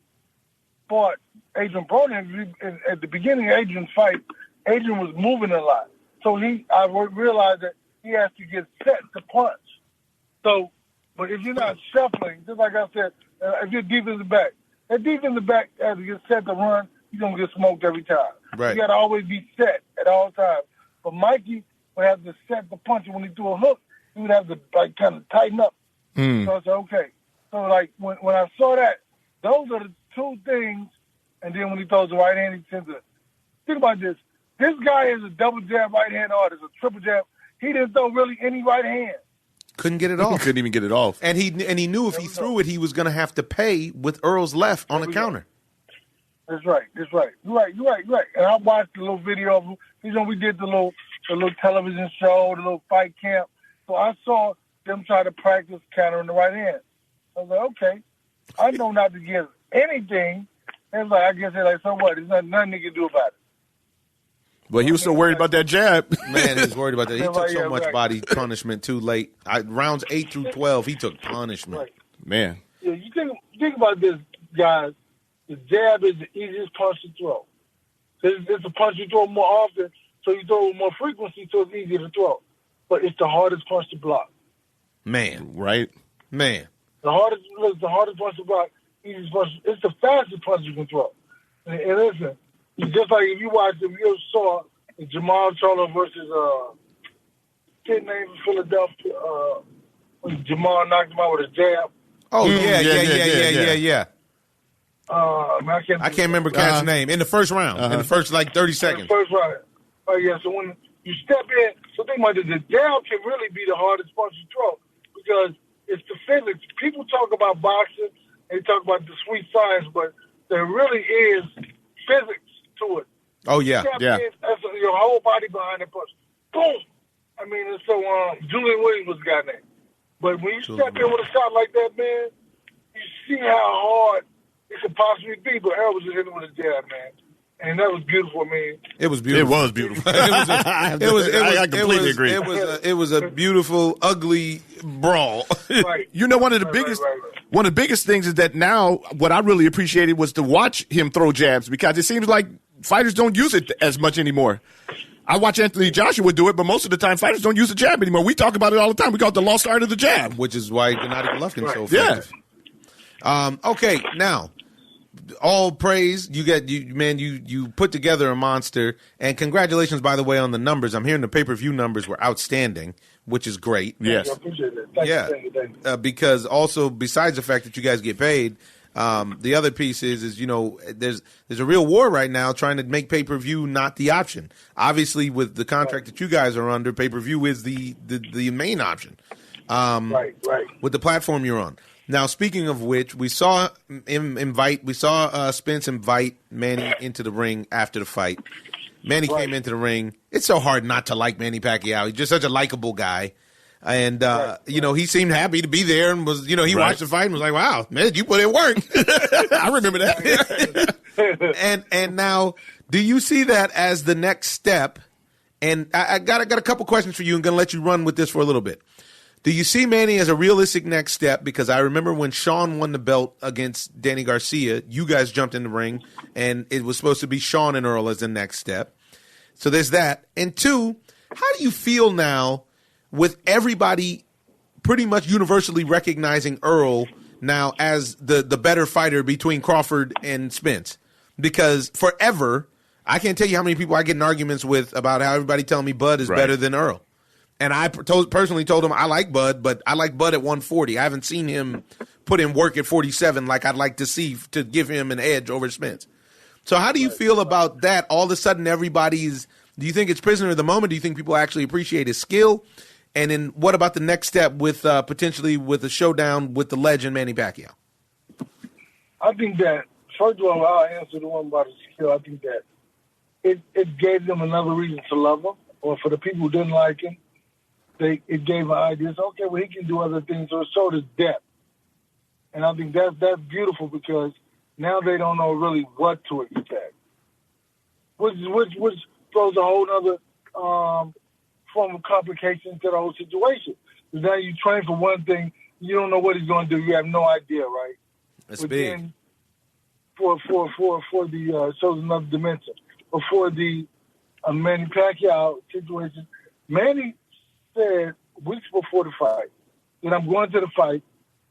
fought Adrian Broner. At the beginning of Adrian's fight, Adrian was moving a lot. So I realized that he has to get set to punch. So, but if you're not shuffling, just like I said, if you're defensive back, that defensive back has to get set to run, you're going to get smoked every time. Right. You got to always be set at all times. But Mikey would have to set the punch. When he threw a hook, he would have to like kind of tighten up. So I said, okay. So like when I saw that, those are the two things. And then when he throws the right hand, he tends to think about this. This guy is a double jab right hand artist, a triple jab. He didn't throw really any right hand. Couldn't get it off. Couldn't even get it off. And he knew if he threw it, he was going to have to pay with Earl's left on a counter. That's right. You're right. And I watched the little video of him. You know, we did the little television show, the little fight camp. So I saw them try to practice countering the right hand. I was like, okay, I know not to give anything. And like, I guess they're like, so what? There's nothing you can do about it. But he was so worried about that jab. Man, he was worried about that. He took so much body punishment too late. Rounds 8 through 12, he took punishment. Right. Man. Yeah, you think about this, guys. The jab is the easiest punch to throw. It's a punch you throw more often, so you throw with more frequency, so it's easier to throw. But it's the hardest punch to block. Man. Right? Man. The hardest punch to block, easiest punch. It's the fastest punch you can throw. And listen, it's just like if you saw Jamal Charlo versus kid named Philadelphia, when Jamal knocked him out with a jab. Oh, yeah. I can't remember Cat's name. In the first round. In the first, 30 seconds. In the first round. Oh, yeah. So when you step in, so think about it, the jab can really be the hardest punch you throw because it's the physics. People talk about boxing, they talk about the sweet science, but there really is physics to it. Oh, yeah. That's your whole body behind that punch. Boom! I mean, and so Julian Williams was the guy name. But when you step in with a shot like that, man, you see how hard it could possibly be. But Earl was just hitting with a jab, man. And that was beautiful, man. It was beautiful. It was beautiful. I completely agree. It was a beautiful, ugly brawl. Right. You know, one of the biggest things is that now what I really appreciated was to watch him throw jabs because it seems like fighters don't use it as much anymore. I watch Anthony Joshua do it, but most of the time fighters don't use the jab anymore. We talk about it all the time. We call it the lost art of the jab. Which is why Gennady Golovkin's so effective. Yeah. Okay, now, all praise. You put together a monster, and congratulations, by the way, on the numbers. I'm hearing the pay-per-view numbers were outstanding, which is great. Yes. I appreciate it. Thank you. Because also, besides the fact that you guys get paid, the other piece is there's a real war right now trying to make pay-per-view not the option. Obviously, with the contract that you guys are under, pay-per-view is the main option. Right. With the platform you're on. Now, speaking of which, we saw Spence invite Manny into the ring after the fight. Manny came into the ring. It's so hard not to like Manny Pacquiao. He's just such a likable guy. And, he seemed happy to be there and was, he watched the fight and was like, wow, man, you put in work. I remember that. and now, do you see that as the next step? And I got a couple questions for you and going to let you run with this for a little bit. Do you see Manny as a realistic next step? Because I remember when Sean won the belt against Danny Garcia, you guys jumped in the ring, and it was supposed to be Sean and Earl as the next step. So there's that. And two, how do you feel now with everybody pretty much universally recognizing Earl now as the better fighter between Crawford and Spence? Because forever, I can't tell you how many people I get in arguments with about how everybody telling me Bud is better than Earl. And I personally told him I like Bud, but I like Bud at 140. I haven't seen him put in work at 47 like I'd like to see to give him an edge over Spence. So how do you feel about that? All of a sudden, do you think it's prisoner of the moment? Do you think people actually appreciate his skill? And then what about the next step with potentially with a showdown with the legend Manny Pacquiao? I think that, first of all, I'll answer the one about his skill. I think that it gave them another reason to love him, or for the people who didn't like him, it gave an idea. So, okay, well, he can do other things, so it showed his depth. And I think that's beautiful because now they don't know really what to expect, which throws a whole other form of complications to the whole situation. Because now you train for one thing, you don't know what he's going to do. You have no idea, right? That's big. Then for the shows another dimension. But for the Manny Pacquiao situation, Manny said weeks before the fight that I'm going to the fight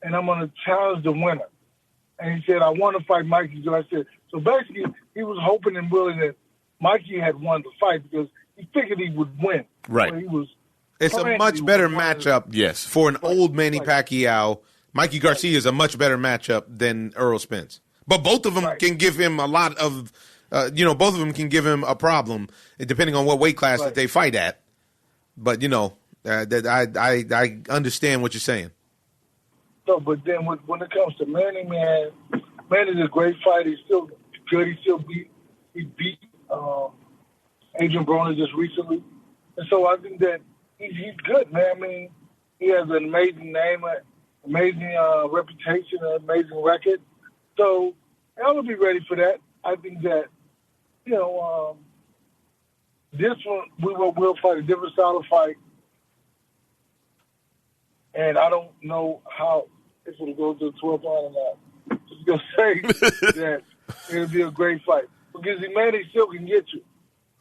and I'm going to challenge the winner. And he said, I want to fight Mikey. So I said, so basically he was hoping and willing that Mikey had won the fight because he figured he would win. Right. So it's a much better matchup for an old Manny Pacquiao. Mikey Garcia is a much better matchup than Earl Spence. But both of them can give him a lot of, both of them can give him a problem depending on what weight class that they fight at. But, I understand what you're saying. So, but then when it comes to Manny, man, Manny's a great fighter. He's still good. He beat Adrian Broner just recently. And so I think that he's good, man. I mean, he has an amazing name, an amazing reputation, an amazing record. So I would be ready for that. I think that, this one, we'll fight a different style of fight. And I don't know how it's going to go to the 12th round or not. Just going to say that it'll be a great fight. Because Manny still can get you.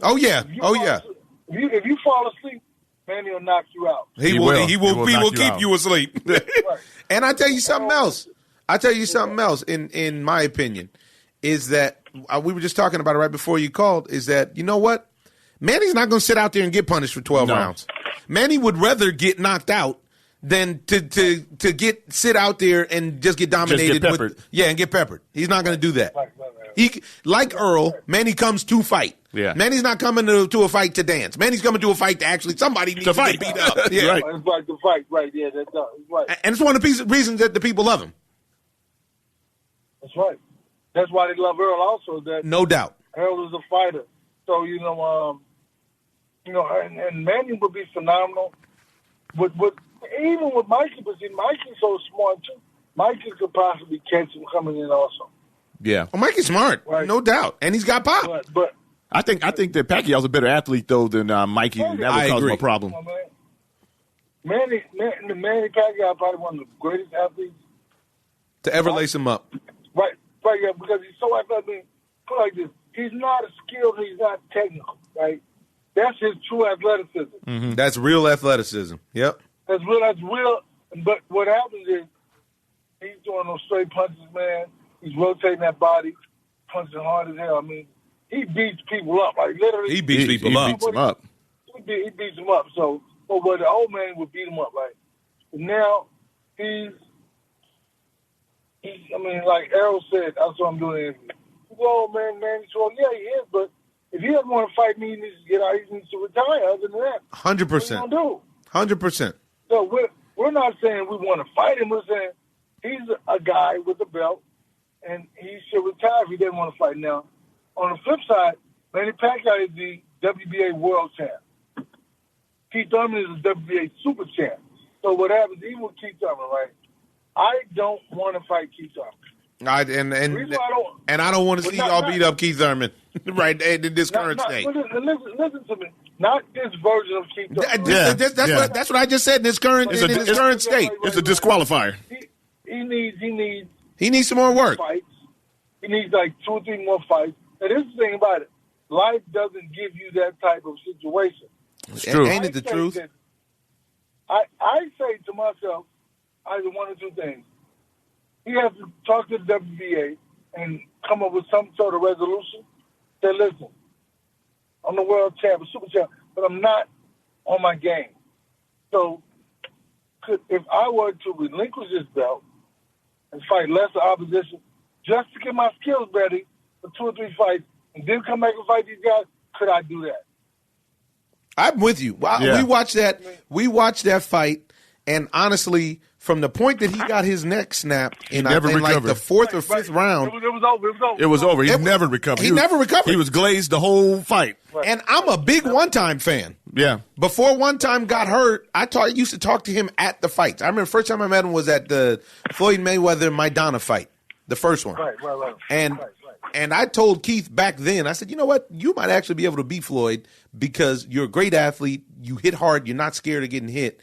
Oh, yeah. If you fall asleep, Manny will knock you out. He will keep you asleep. Right. And I tell you something else. In my opinion, is that we were just talking about it right before you called, is that, you know what? Manny's not going to sit out there and get punished for 12 rounds. Manny would rather get knocked out than to sit out there and just get dominated. And get peppered. He's not going to do that. He, like Earl, Manny comes to fight. Yeah. Manny's not coming to a fight to dance. Manny's coming to a fight to actually somebody needs to get beat up. Yeah. Right. It's like the fight, right? Yeah, that's right. And it's one of the reasons that the people love him. That's right. That's why they love Earl also. That no doubt. Earl is a fighter. So and Manny would be phenomenal. Even with Mikey, but see, Mikey's so smart too. Mikey could possibly catch him coming in also. Yeah. Well, Mikey's smart, no doubt, and he's got pop. But I think that Pacquiao's a better athlete though than Mikey. That would cause him a problem. Manny Pacquiao probably one of the greatest athletes to ever lace him up. Right, yeah, because he's so athletic. I mean, put it like this: he's not skilled, he's not technical, right? That's his true athleticism. Mm-hmm. That's real athleticism. Yep. That's real. But what happens is he's doing those straight punches, man. He's rotating that body, punching hard as hell. I mean, he beats people up. Like, literally. He beats people up. He beats them up. So, but the old man would beat him up, right? But now, he's like Errol said, that's what I'm doing. He's old man, he's old. Yeah, he is, but if he doesn't want to fight me, he needs to get out. He needs to retire. Other than that, 100%. What are you going to do? 100%. So we're not saying we want to fight him. We're saying he's a guy with a belt, and he should retire if he didn't want to fight. Now, on the flip side, Manny Pacquiao is the WBA world champ. Keith Thurman is the WBA super champ. So what happens, even with Keith Thurman, right? I don't want to fight Keith Thurman. I don't want to see y'all beat up Keith Thurman right in this current state. Listen to me. Not this version of Keith Thurman. That's what I just said in this current state. It's a disqualifier. He needs some more work. Fights. He needs like 2 or 3 more fights. And this is the thing about it. Life doesn't give you that type of situation. It's true. Ain't it the truth? I say to myself, either one or two things. He has to talk to the WBA and come up with some sort of resolution. Say, listen, I'm the world champ, super champ, but I'm not on my game. So if I were to relinquish this belt and fight lesser opposition just to get my skills ready for 2 or 3 fights and then come back and fight these guys, could I do that? I'm with you. We watched that fight, and honestly, from the point that he got his neck snapped in like the 4th or 5th round, it was over. He never recovered. He never recovered. He was glazed the whole fight. Right. And I'm a big one-time fan. Yeah. Before One Time got hurt, I used to talk to him at the fights. I remember the first time I met him was at the Floyd Mayweather-Maidana fight, the first one. Right. And I told Keith back then, I said, you know what? You might actually be able to beat Floyd because you're a great athlete. You hit hard. You're not scared of getting hit.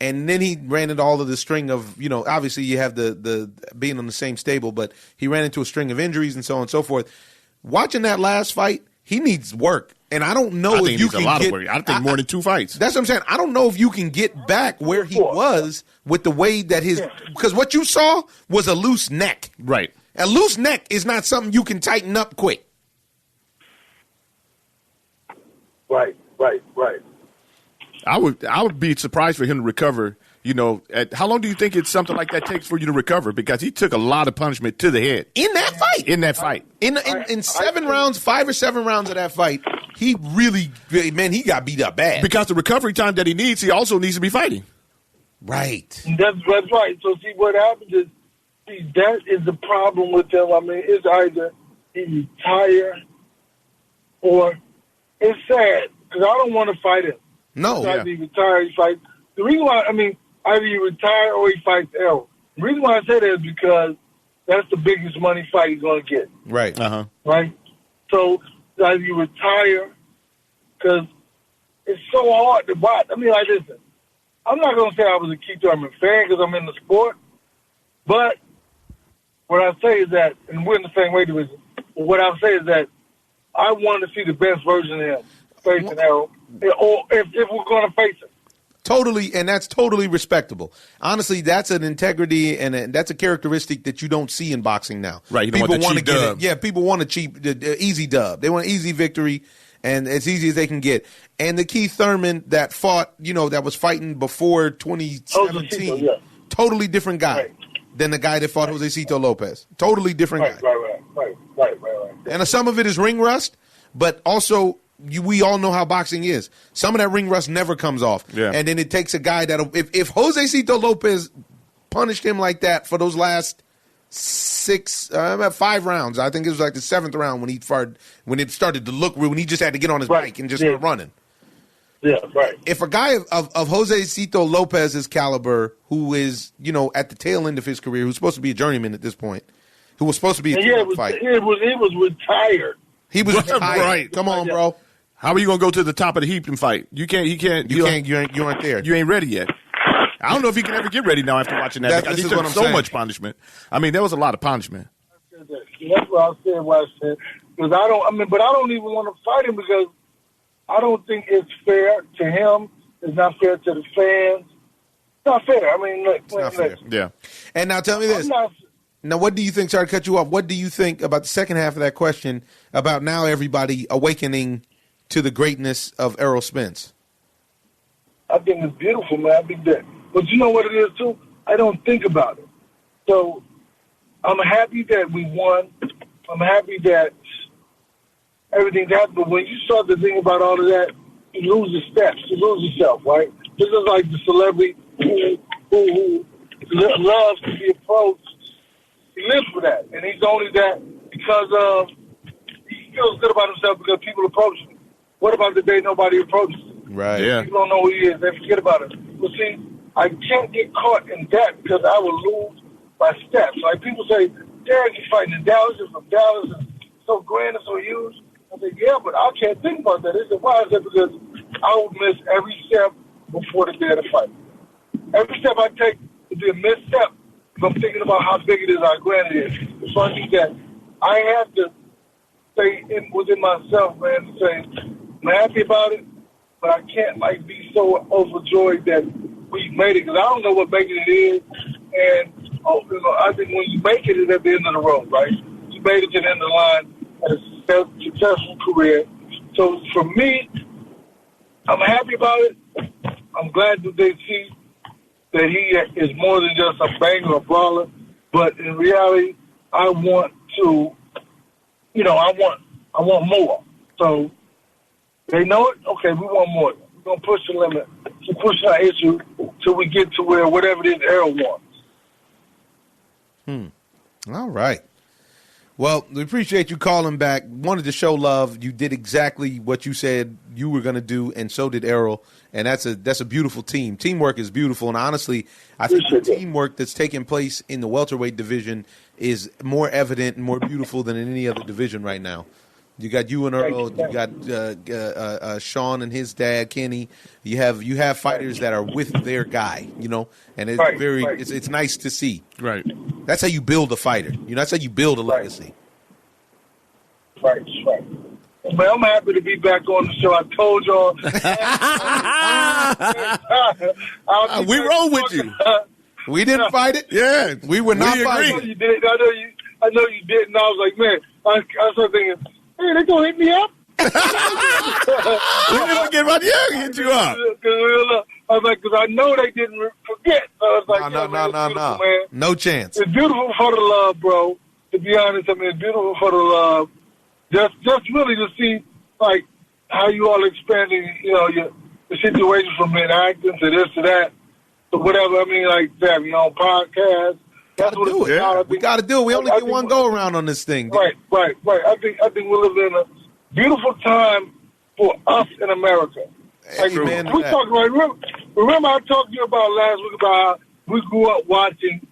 And then he ran into all of the string of, obviously you have the being on the same stable, but he ran into a string of injuries and so on and so forth. Watching that last fight, he needs work. And I don't know if you can get work. I think more than 2 fights. That's what I'm saying. I don't know if you can get back where he was with the way that because what you saw was a loose neck. Right. A loose neck is not something you can tighten up quick. Right. I would be surprised for him to recover. How long do you think it's something like that takes for you to recover? Because he took a lot of punishment to the head in that fight. In 7 rounds, 5 or 7 rounds of that fight, he really, he got beat up bad. Because the recovery time that he needs, he also needs to be fighting. Right. That's right. So see what happens is. See, that is the problem with him. I mean, it's either he retire or it's sad because I don't want to fight him. No. Either he retire, he fights. The reason why, either he retire or he fights Errol. The reason why I say that is because that's the biggest money fight he's going to get. Right. Uh-huh. Right? So either you retire because it's so hard to watch. Listen, I'm not going to say I was a Keith Thurman fan because I'm in the sport, but what I say is that, and we're in the same weight division, but what I say is that I want to see the best version of him facing Errol, or if we're going to face him. Totally, and that's totally respectable. Honestly, that's an integrity and that's a characteristic that you don't see in boxing now. Right, you don't want the cheap dub. Yeah, people want the easy dub. They want an easy victory, and as easy as they can get. And the Keith Thurman that fought, that was fighting before 2017, totally different guy. Right. Than the guy that fought Josecito Lopez. Totally different guy. Right. And some of it is ring rust, but also we all know how boxing is. Some of that ring rust never comes off. Yeah. And then it takes a guy that if Josecito Lopez punished him like that for those last 5 rounds, I think it was like the 7th round when it started to look real, when he just had to get on his bike and just start running. Yeah, right. If a guy of Josecito Lopez's caliber, who is, at the tail end of his career, who's supposed to be a journeyman at this point, who was supposed to be a fight. He was retired. He was retired. Right. Come on, bro. How are you going to go to the top of the heap and fight? You aren't there. You ain't ready yet. I don't know if he can ever get ready now after watching that. Because he took so much punishment. There was a lot of punishment. That's what I said. Because I don't even want to fight him because I don't think it's fair to him. It's not fair to the fans. It's not fair. It's not fair. Yeah. And now tell me this. Now, what do you think? Sorry to cut you off. What do you think about the second half of that question about now everybody awakening to the greatness of Errol Spence? I think it's beautiful, man. I think that. But you know what it is, too? I don't think about it. So I'm happy that we won. I'm happy that everything happened. But when you start to think about all of that, you lose your steps. You lose yourself, right? This is like the celebrity who loves to be approached. He lives for that. And he's only that because he feels good about himself because people approach him. What about the day nobody approaches him? Right. Yeah. People don't know who he is. They forget about him. Well, see, I can't get caught in that because I will lose my steps. Like people say, Derrick, you're fighting in Dallas, you're from Dallas, and so grand and so huge. I say, yeah, but I can't think about that. They said, why is that? Because I will miss every step before the day of the fight. Every step I take will be a misstep if I'm thinking about how big it is, how grand it is. So I think that I have to stay within myself, man, and say, I'm happy about it, but I can't, like, be so overjoyed that we made it, because I don't know what making it is. And I think when you make it, it's at the end of the road, right? You made it to the end of the line and a successful career. So for me, I'm happy about it. I'm glad that they see that he is more than just a banger or brawler. But in reality, I want to, I want more. So they know it. Okay, we want more. We're gonna push the limit, to push our issue till we get to where whatever it is Errol wants. All right. Well, we appreciate you calling back. Wanted to show love. You did exactly what you said you were going to do, and so did Errol. And that's a beautiful team. Teamwork is beautiful, and honestly, I think the teamwork that's taking place in the welterweight division is more evident and more beautiful than in any other division right now. You got you and Earl. You got Sean and his dad, Kenny. You have fighters that are with their guy, and it's it's nice to see. Right. That's how you build a fighter. That's how you build a legacy. Right. Man, I'm happy to be back on the show. I told y'all. We roll with you. We didn't fight it. Yeah, we were not fighting. I know you did. I know you did. And I was like, man, I started thinking, hey, they gonna hit me up. We didn't get about hit you up. I was like, because I know they didn't forget. So I was like, no, man. No chance. It's beautiful for the love, bro. To be honest, I mean, it's beautiful for the love. Just really to see, like, how you all expanding, the situation from acting to this to that to whatever. I mean, like, to have your own podcast. That's what it's about. We got to do it. We only get one go around on this thing. Right. I think we're living in a beautiful time for us in America. Like, we talked about. Remember I talked to you about last week about how we grew up watching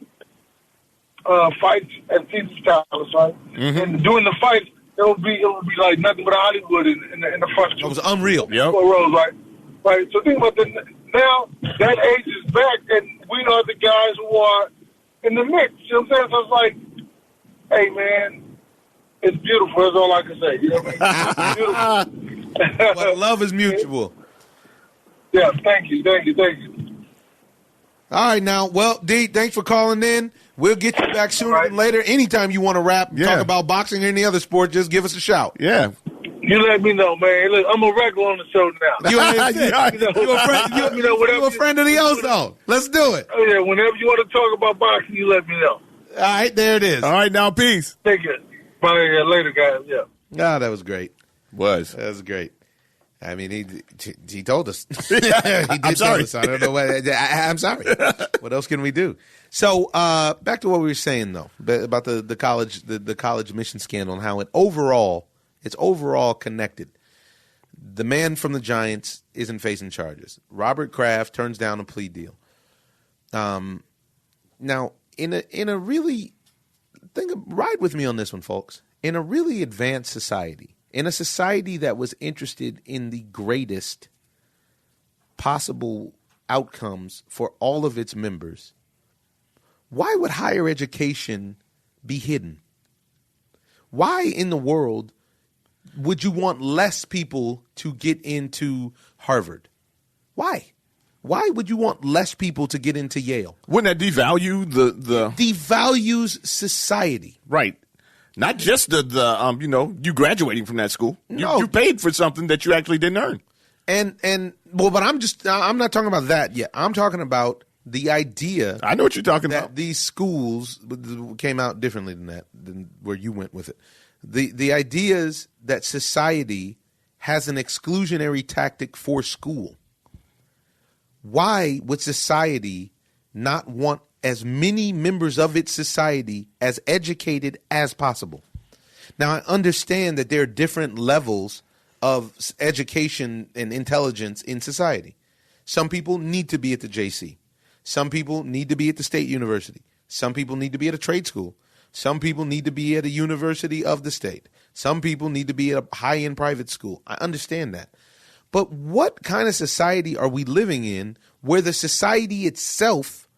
fights at TV Palace, right? Mm-hmm. And during the fights, it would be like nothing but Hollywood in the front. It was unreal. Yep. Rows, right. So think about that. Now that age is back, and we are the guys who are in the mix. You know what I'm saying? So it's like, hey man, it's beautiful. That's all I can say. You know what I mean? It's beautiful. But love is mutual. Yeah, thank you. All right, now, well, D, thanks for calling in. We'll get you back sooner than later. Anytime you want to rap, talk about boxing or any other sport, just give us a shout. Yeah. You let me know, man. Look, I'm a regular on the show now. You're a friend of the OZone. Let's do it. Oh, yeah, whenever you want to talk about boxing, you let me know. All right, there it is. All right, now, peace. Take it. Bye, later, guys. Yeah. Ah, that was great. That was great. I mean, he told us. He did tell us. I don't know what. I'm sorry. What else can we do? So back to what we were saying though about the college admission scandal and how it's overall connected. The man from the Giants isn't facing charges. Robert Kraft turns down a plea deal. Now in a really ride with me on this one, folks. In a really advanced society. In a society that was interested in the greatest possible outcomes for all of its members, why would higher education be hidden? Why in the world would you want less people to get into Harvard? Why? Why would you want less people to get into Yale? Wouldn't that devalue the devalues society? Right. Not just you graduating from that school. No. You paid for something that you actually didn't earn. But I'm not talking about that yet. I'm talking about the idea. I know what you're talking about. These schools came out differently than where you went with it. The idea is that society has an exclusionary tactic for school. Why would society not want as many members of its society as educated as possible? Now, I understand that there are different levels of education and intelligence in society. Some people need to be at the JC. Some people need to be at the state university. Some people need to be at a trade school. Some people need to be at a university of the state. Some people need to be at a high-end private school. I understand that. But what kind of society are we living in where the society itself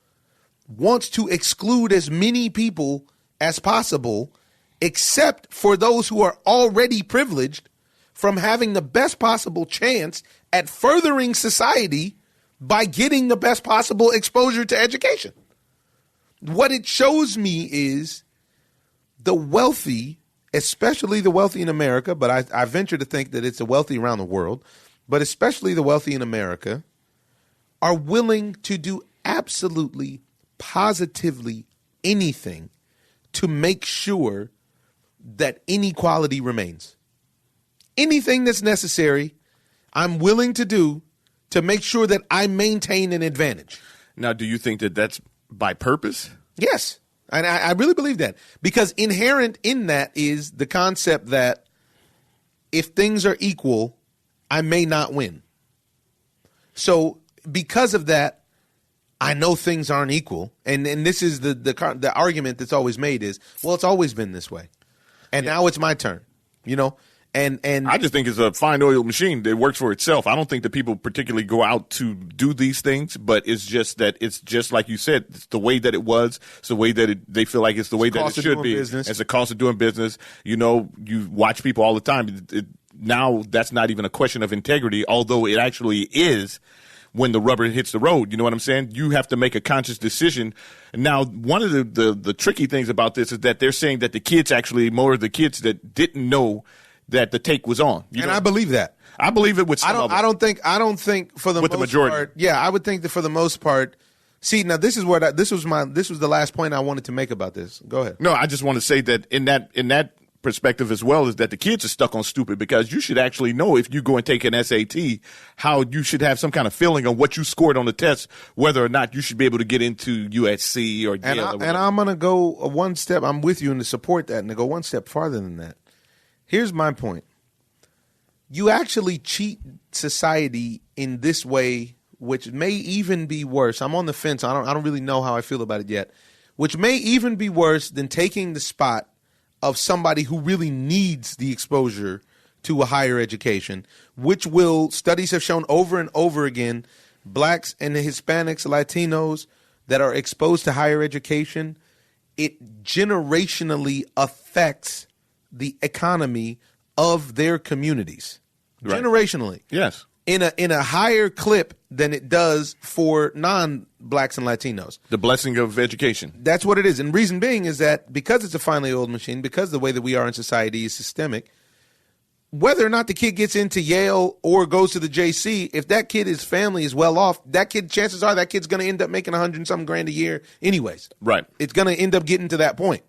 wants to exclude as many people as possible, except for those who are already privileged, from having the best possible chance at furthering society by getting the best possible exposure to education? What it shows me is the wealthy, especially the wealthy in America, but I venture to think that it's the wealthy around the world, but especially the wealthy in America, are willing to do absolutely, positively anything to make sure that inequality remains. Anything that's necessary, I'm willing to do to make sure that I maintain an advantage. Now, do you think that that's by purpose? Yes. And I really believe that, because inherent in that is the concept that if things are equal, I may not win. So because of that, I know things aren't equal. And this is the argument that's always made is, well, it's always been this way. And now it's my turn, you know? And I just think it's a fine-oiled machine that works for itself. I don't think that people particularly go out to do these things, but it's just that it's just like you said, it's the way that it was. It's the way that they feel like it's the way that it should be. Business. It's the cost of doing business. You know, you watch people all the time. Now that's not even a question of integrity, although it actually is when the rubber hits the road. You know what I'm saying? You have to make a conscious decision. Now, one of the tricky things about this is that they're saying that the kids actually, more of the kids that didn't know that the take was on. I believe that. I believe it with some of them. I don't think for the with most the majority. part. Yeah, I would think that for the most part. See, now this is where this was the last point I wanted to make about this. Go ahead. No, I just want to say that in that perspective as well is that the kids are stuck on stupid, because you should actually know, if you go and take an SAT, how you should have some kind of feeling on what you scored on the test, whether or not you should be able to get into USC or Yale. And I'm going to go one step. I'm with you and to support that, and to go one step farther than that. Here's my point. You actually cheat society in this way, which may even be worse. I'm on the fence. I don't really know how I feel about it yet. Which may even be worse than taking the spot of somebody who really needs the exposure to a higher education, which studies have shown over and over again, blacks and the Hispanics, Latinos that are exposed to higher education, it generationally affects the economy of their communities. Right. Generationally. Yes. In a higher clip than it does for non-blacks and Latinos. The blessing of education. That's what it is. And reason being is that because it's a finely oiled machine, because the way that we are in society is systemic, whether or not the kid gets into Yale or goes to the JC, if that kid's family is well off, that kid, chances are that kid's going to end up making $100-something grand a year anyways. Right. It's going to end up getting to that point.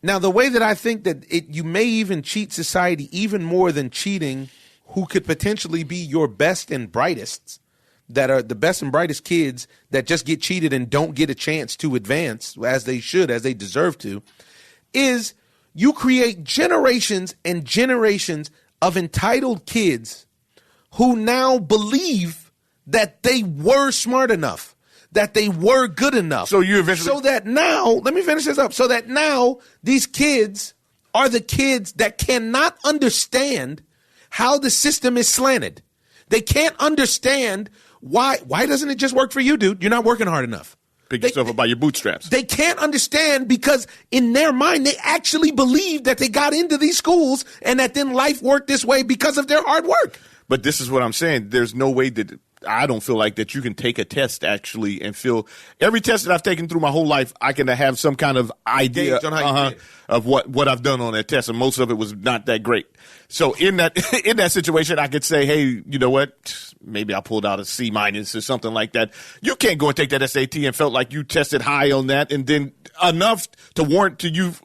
Now, the way that I think that you may even cheat society even more than cheating who could potentially be your best and brightest, that are the best and brightest kids that just get cheated and don't get a chance to advance as they should, as they deserve to, is you create generations and generations of entitled kids who now believe that they were smart enough, that they were good enough. So you eventually... So that now, let me finish this up, so that now these kids are the kids that cannot understand how the system is slanted. They can't understand why doesn't it just work for you, dude? You're not working hard enough. Pick yourself up by your bootstraps. They can't understand because in their mind, they actually believe that they got into these schools and that then life worked this way because of their hard work. But this is what I'm saying. There's no way that I don't feel like that you can take a test actually and feel every test that I've taken through my whole life, I can have some kind of idea of what I've done on that test. And most of it was not that great. So in that situation, I could say, hey, you know what? Maybe I pulled out a C- or something like that. You can't go and take that SAT and felt like you tested high on that and then enough to warrant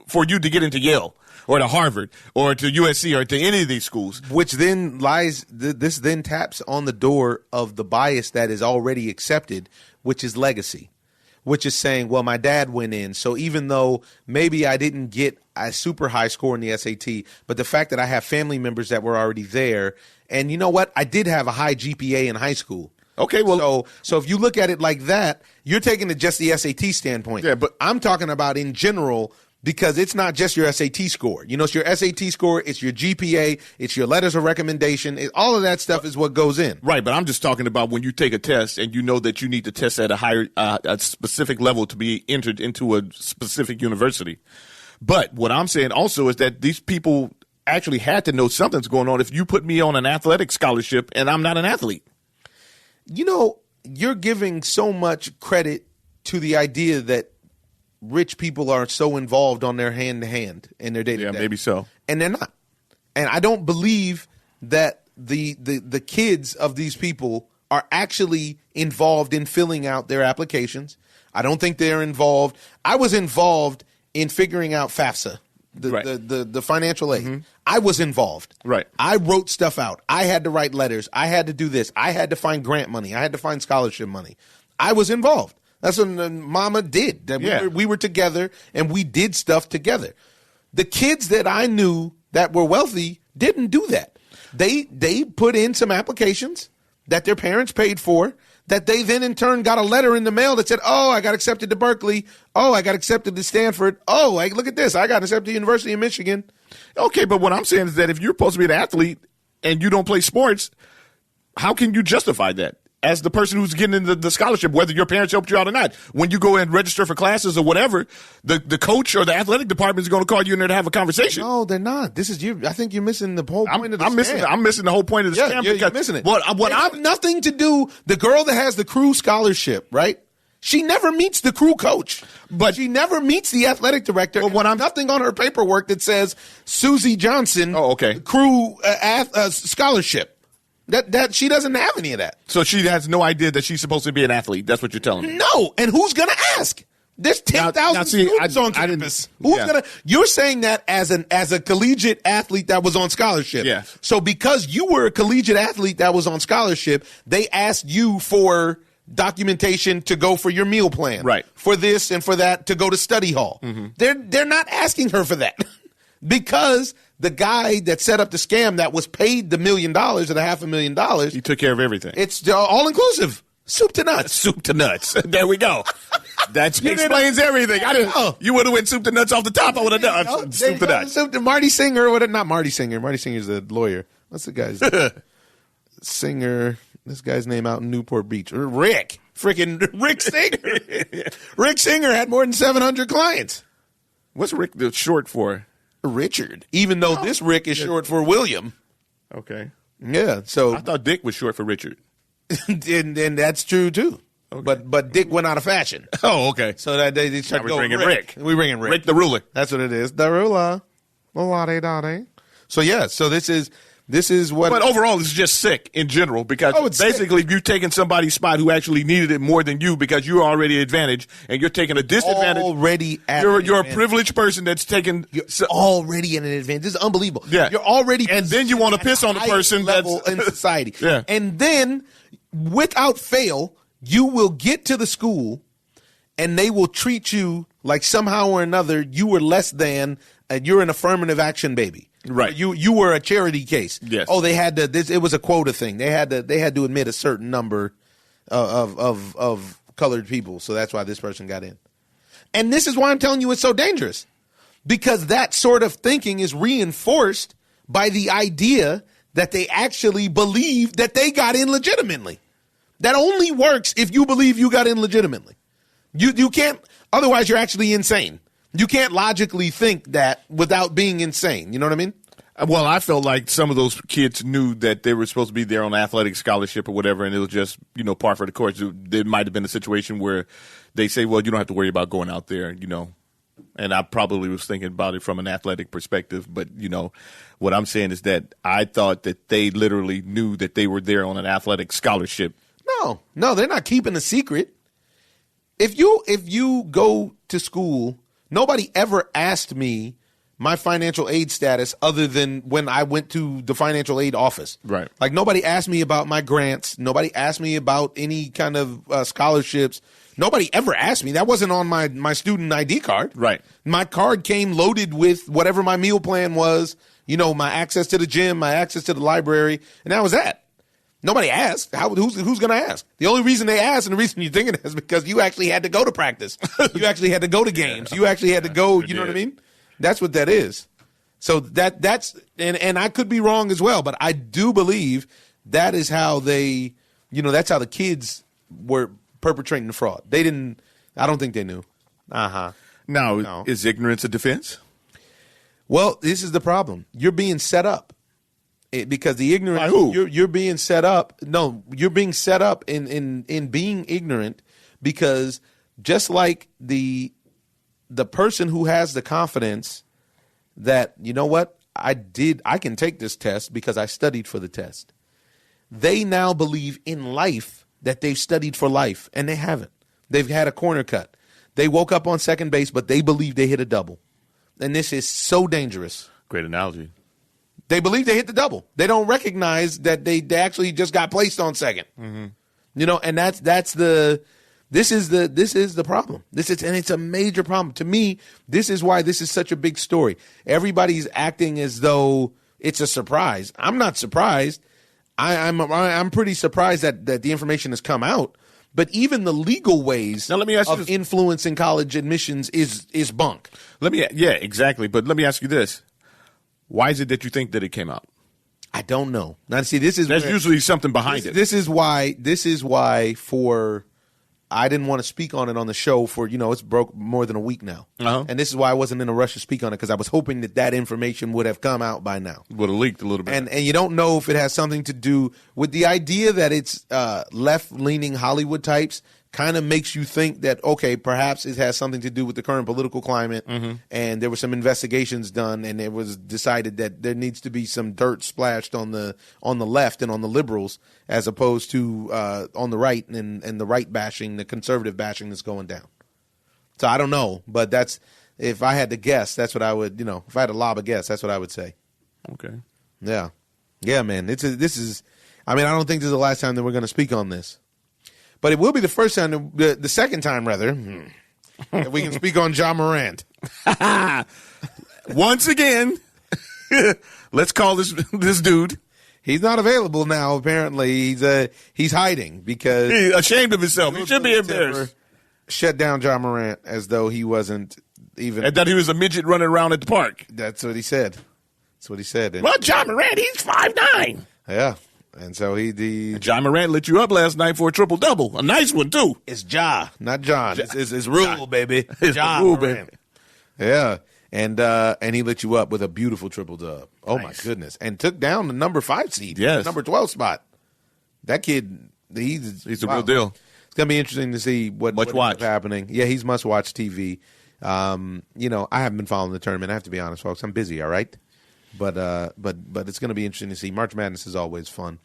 for you to get into Yale or to Harvard or to USC or to any of these schools. Which then this then taps on the door of the bias that is already accepted, which is legacy, which is saying, well, my dad went in. So even though maybe I didn't get a super high score in the SAT, but the fact that I have family members that were already there, and you know what? I did have a high GPA in high school. Okay, well, so if you look at it like that, you're taking it just the SAT standpoint. Yeah, but I'm talking about in general, because it's not just your SAT score. You know, it's your SAT score, it's your GPA, it's your letters of recommendation. All of that stuff is what goes in. Right, but I'm just talking about when you take a test and you know that you need to test at a higher, a specific level to be entered into a specific university. But what I'm saying also is that these people actually had to know something's going on if you put me on an athletic scholarship and I'm not an athlete. You know, you're giving so much credit to the idea that rich people are so involved on their hand-to-hand in their day-to-day. Yeah, maybe so. And they're not. And I don't believe that the kids of these people are actually involved in filling out their applications. I don't think they're involved. I was involved in figuring out FAFSA, the financial aid. Mm-hmm. I was involved. Right. I wrote stuff out. I had to write letters. I had to do this. I had to find grant money. I had to find scholarship money. I was involved. That's what Mama did. We were together, and we did stuff together. The kids that I knew that were wealthy didn't do that. They put in some applications that their parents paid for, that they then in turn got a letter in the mail that said, oh, I got accepted to Berkeley. Oh, I got accepted to Stanford. Oh, look at this. I got accepted to the University of Michigan. Okay, but what I'm saying is that if you're supposed to be an athlete and you don't play sports, how can you justify that as the person who's getting the scholarship, whether your parents helped you out or not? When you go and register for classes or whatever, the coach or the athletic department is going to call you in there to have a conversation. No, they're not. This is you. I think you're missing the whole point of the scam. I'm missing the whole point of the scam. You're missing it. What I've nothing to do. The girl that has the crew scholarship, right? She never meets the crew coach, but she never meets the athletic director. Well, when I'm nothing on her paperwork that says Susie Johnson, crew scholarship. That she doesn't have any of that. So she has no idea that she's supposed to be an athlete. That's what you're telling me. No, and who's gonna ask? There's 10,000 students on campus. You're saying that as a collegiate athlete that was on scholarship. Yeah. So because you were a collegiate athlete that was on scholarship, they asked you for documentation to go for your meal plan. Right. For this and for that to go to study hall. Mm-hmm. They're not asking her for that. Because the guy that set up the scam that was paid the $1 million or the $500,000, he took care of everything. It's all inclusive. Soup to nuts. Soup to nuts. There we go. That explains everything. You would have went soup to nuts off the top. I would have done soup to nuts. Soup to Marty Singer. Not Marty Singer. Marty Singer's the lawyer. What's the guy's Singer? This guy's name out in Newport Beach. Rick. Freaking Rick Singer. Rick Singer had more than 700 clients. What's Rick short for? Richard. Even though this Rick is short for William. Okay. Yeah. So I thought Dick was short for Richard. and that's true too. Okay. But Dick went out of fashion. Oh, okay. So that they started going Rick. We bringing Rick. Rick the ruler. That's what it is. The ruler. So yeah. So this is what. But overall, it's just sick in general because basically you're taking somebody's spot who actually needed it more than you because you're already advantaged and you're taking a disadvantage. You're a privileged person that's taking. You're already at an advantage. This is unbelievable. Yeah. You're already. And then you want to piss on the person level in society. Yeah. And then, without fail, you will get to the school, and they will treat you like somehow or another you were less than, and you're an affirmative action baby. Right. You were a charity case. Yes. Oh, they had to. It was a quota thing. They had to admit a certain number of colored people. So that's why this person got in. And this is why I'm telling you it's so dangerous, because that sort of thinking is reinforced by the idea that they actually believe that they got in legitimately. That only works if you believe you got in legitimately. You can't. Otherwise, you're actually insane. You can't logically think that without being insane. You know what I mean? Well, I felt like some of those kids knew that they were supposed to be there on athletic scholarship or whatever, and it was just, par for the course. There might have been a situation where they say, well, you don't have to worry about going out there, And I probably was thinking about it from an athletic perspective. But, what I'm saying is that I thought that they literally knew that they were there on an athletic scholarship. No, they're not keeping a secret. If you go to school, nobody ever asked me my financial aid status other than when I went to the financial aid office. Right. Like nobody asked me about my grants. Nobody asked me about any kind of scholarships. Nobody ever asked me. That wasn't on my student ID card. Right. My card came loaded with whatever my meal plan was, my access to the gym, my access to the library, and that was that. Nobody asked. Who's going to ask? The only reason they asked, and the reason you're thinking is because you actually had to go to practice. You actually had to go to games. You actually had to go. You know what I mean? That's what that is. So that's and I could be wrong as well, but I do believe that is how they, that's how the kids were perpetrating the fraud. They didn't. I don't think they knew. Now, No. is ignorance a defense? Well, this is the problem. You're being set up. Because the ignorance, By who? You're being set up. No, you're being set up in being ignorant, because just like the person who has the confidence that, you know what, I can take this test because I studied for the test. They now believe in life that they've studied for life, and they haven't. They've had a corner cut. They woke up on second base, but they believe they hit a double. And this is so dangerous. Great analogy. They believe they hit the double. They don't recognize that they actually just got placed on second. Mm-hmm. And this is the problem. And it's a major problem. To me, this is why this is such a big story. Everybody's acting as though it's a surprise. I'm not surprised. I'm pretty surprised that the information has come out. But even the legal ways now, let me ask you of influencing college admissions is bunk. Exactly. But let me ask you this. Why is it that you think that it came out? I don't know. Now, see, there's usually something behind it. This is why I didn't want to speak on it on the show for, it's broke more than a week now. Uh-huh. And this is why I wasn't in a rush to speak on it, because I was hoping that information would have come out by now. Would have leaked a little bit. And you don't know if it has something to do with the idea that it's left-leaning Hollywood types. Kind of makes you think that, okay, perhaps it has something to do with the current political climate, and there were some investigations done, and it was decided that there needs to be some dirt splashed on the left and on the liberals, as opposed to on the right and the right bashing, the conservative bashing that's going down. So I don't know, but if I had to guess, that's what I would, if I had to lob a guess, that's what I would say. Okay. Yeah, man. I don't think this is the last time that we're going to speak on this. But it will be the first time, the second time, rather, that we can speak on Ja Morant. Once again, let's call this dude. He's not available now, apparently. He's hiding because... He's ashamed of himself. He should be embarrassed. Shut down Ja Morant as though he wasn't even... And that he was a midget running around at the park. That's what he said. And, well, Ja Morant, he's 5'9". Yeah. And so Ja Morant lit you up last night for a triple-double. A nice one, too. It's Ja, not John. It's Rule, baby. It's Ja Rule, Morant. baby. Yeah. And he lit you up with a beautiful triple-dub. Oh, nice. My goodness. And took down the number 5 seed. Yes. The number 12 spot. That kid, he's a real deal. It's going to be interesting to see what ends up happening. Yeah, he's must-watch TV. I haven't been following the tournament. I have to be honest, folks. I'm busy, all right? But it's going to be interesting to see. March Madness is always fun.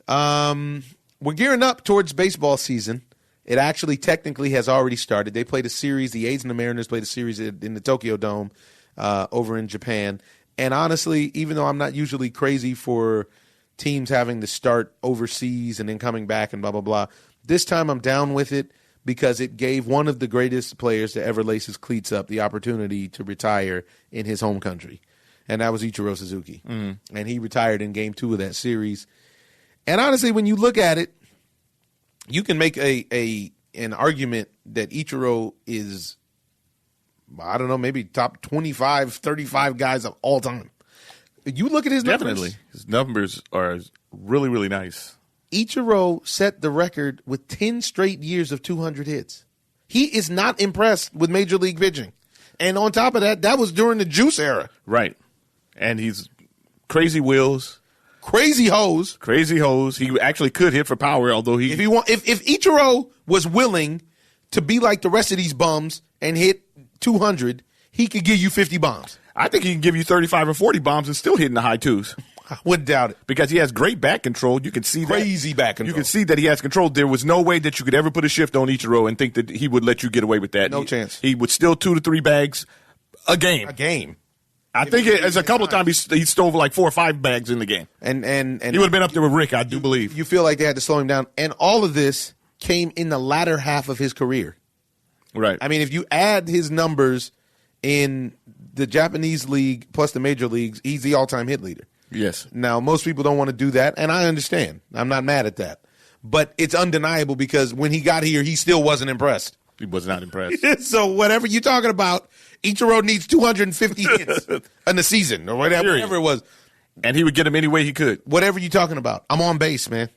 We're gearing up towards baseball season. It actually technically has already started. They played a series. The A's and the Mariners played a series in the Tokyo Dome over in Japan. And honestly, even though I'm not usually crazy for teams having to start overseas and then coming back and blah, blah, blah, this time I'm down with it because it gave one of the greatest players to ever lace his cleats up the opportunity to retire in his home country. And that was Ichiro Suzuki. And he retired in Game 2 of that series. And honestly, when you look at it, you can make an argument that Ichiro is, I don't know, maybe top 25, 35 guys of all time. You look at his numbers. Definitely. His numbers are really, really nice. Ichiro set the record with 10 straight years of 200 hits. He is not impressed with Major League pitching. And on top of that, that was during the Juice era. Right. And he's crazy wheels. Crazy hose. Crazy hose. He actually could hit for power, although if Ichiro was willing to be like the rest of these bums and hit 200, he could give you 50 bombs. I think he can give you 35 or 40 bombs and still hit in the high twos. I wouldn't doubt it. Because he has great back control. You can see crazy back control. You can see that he has control. There was no way that you could ever put a shift on Ichiro and think that he would let you get away with that. No chance. He would steal 2 to 3 bags a game. I think it's a couple of times he stole like 4 or 5 bags in the game. And he would have been up there with Rick, I do believe. You feel like they had to slow him down. And all of this came in the latter half of his career. Right. I mean, if you add his numbers in the Japanese league plus the major leagues, he's the all-time hit leader. Yes. Now, most people don't want to do that, and I understand. I'm not mad at that. But it's undeniable because when he got here, he still wasn't impressed. He was not impressed. So whatever you're talking about, Ichiro needs 250 hits in the season or whatever it was. And he would get him any way he could. Whatever you're talking about. I'm on base, man.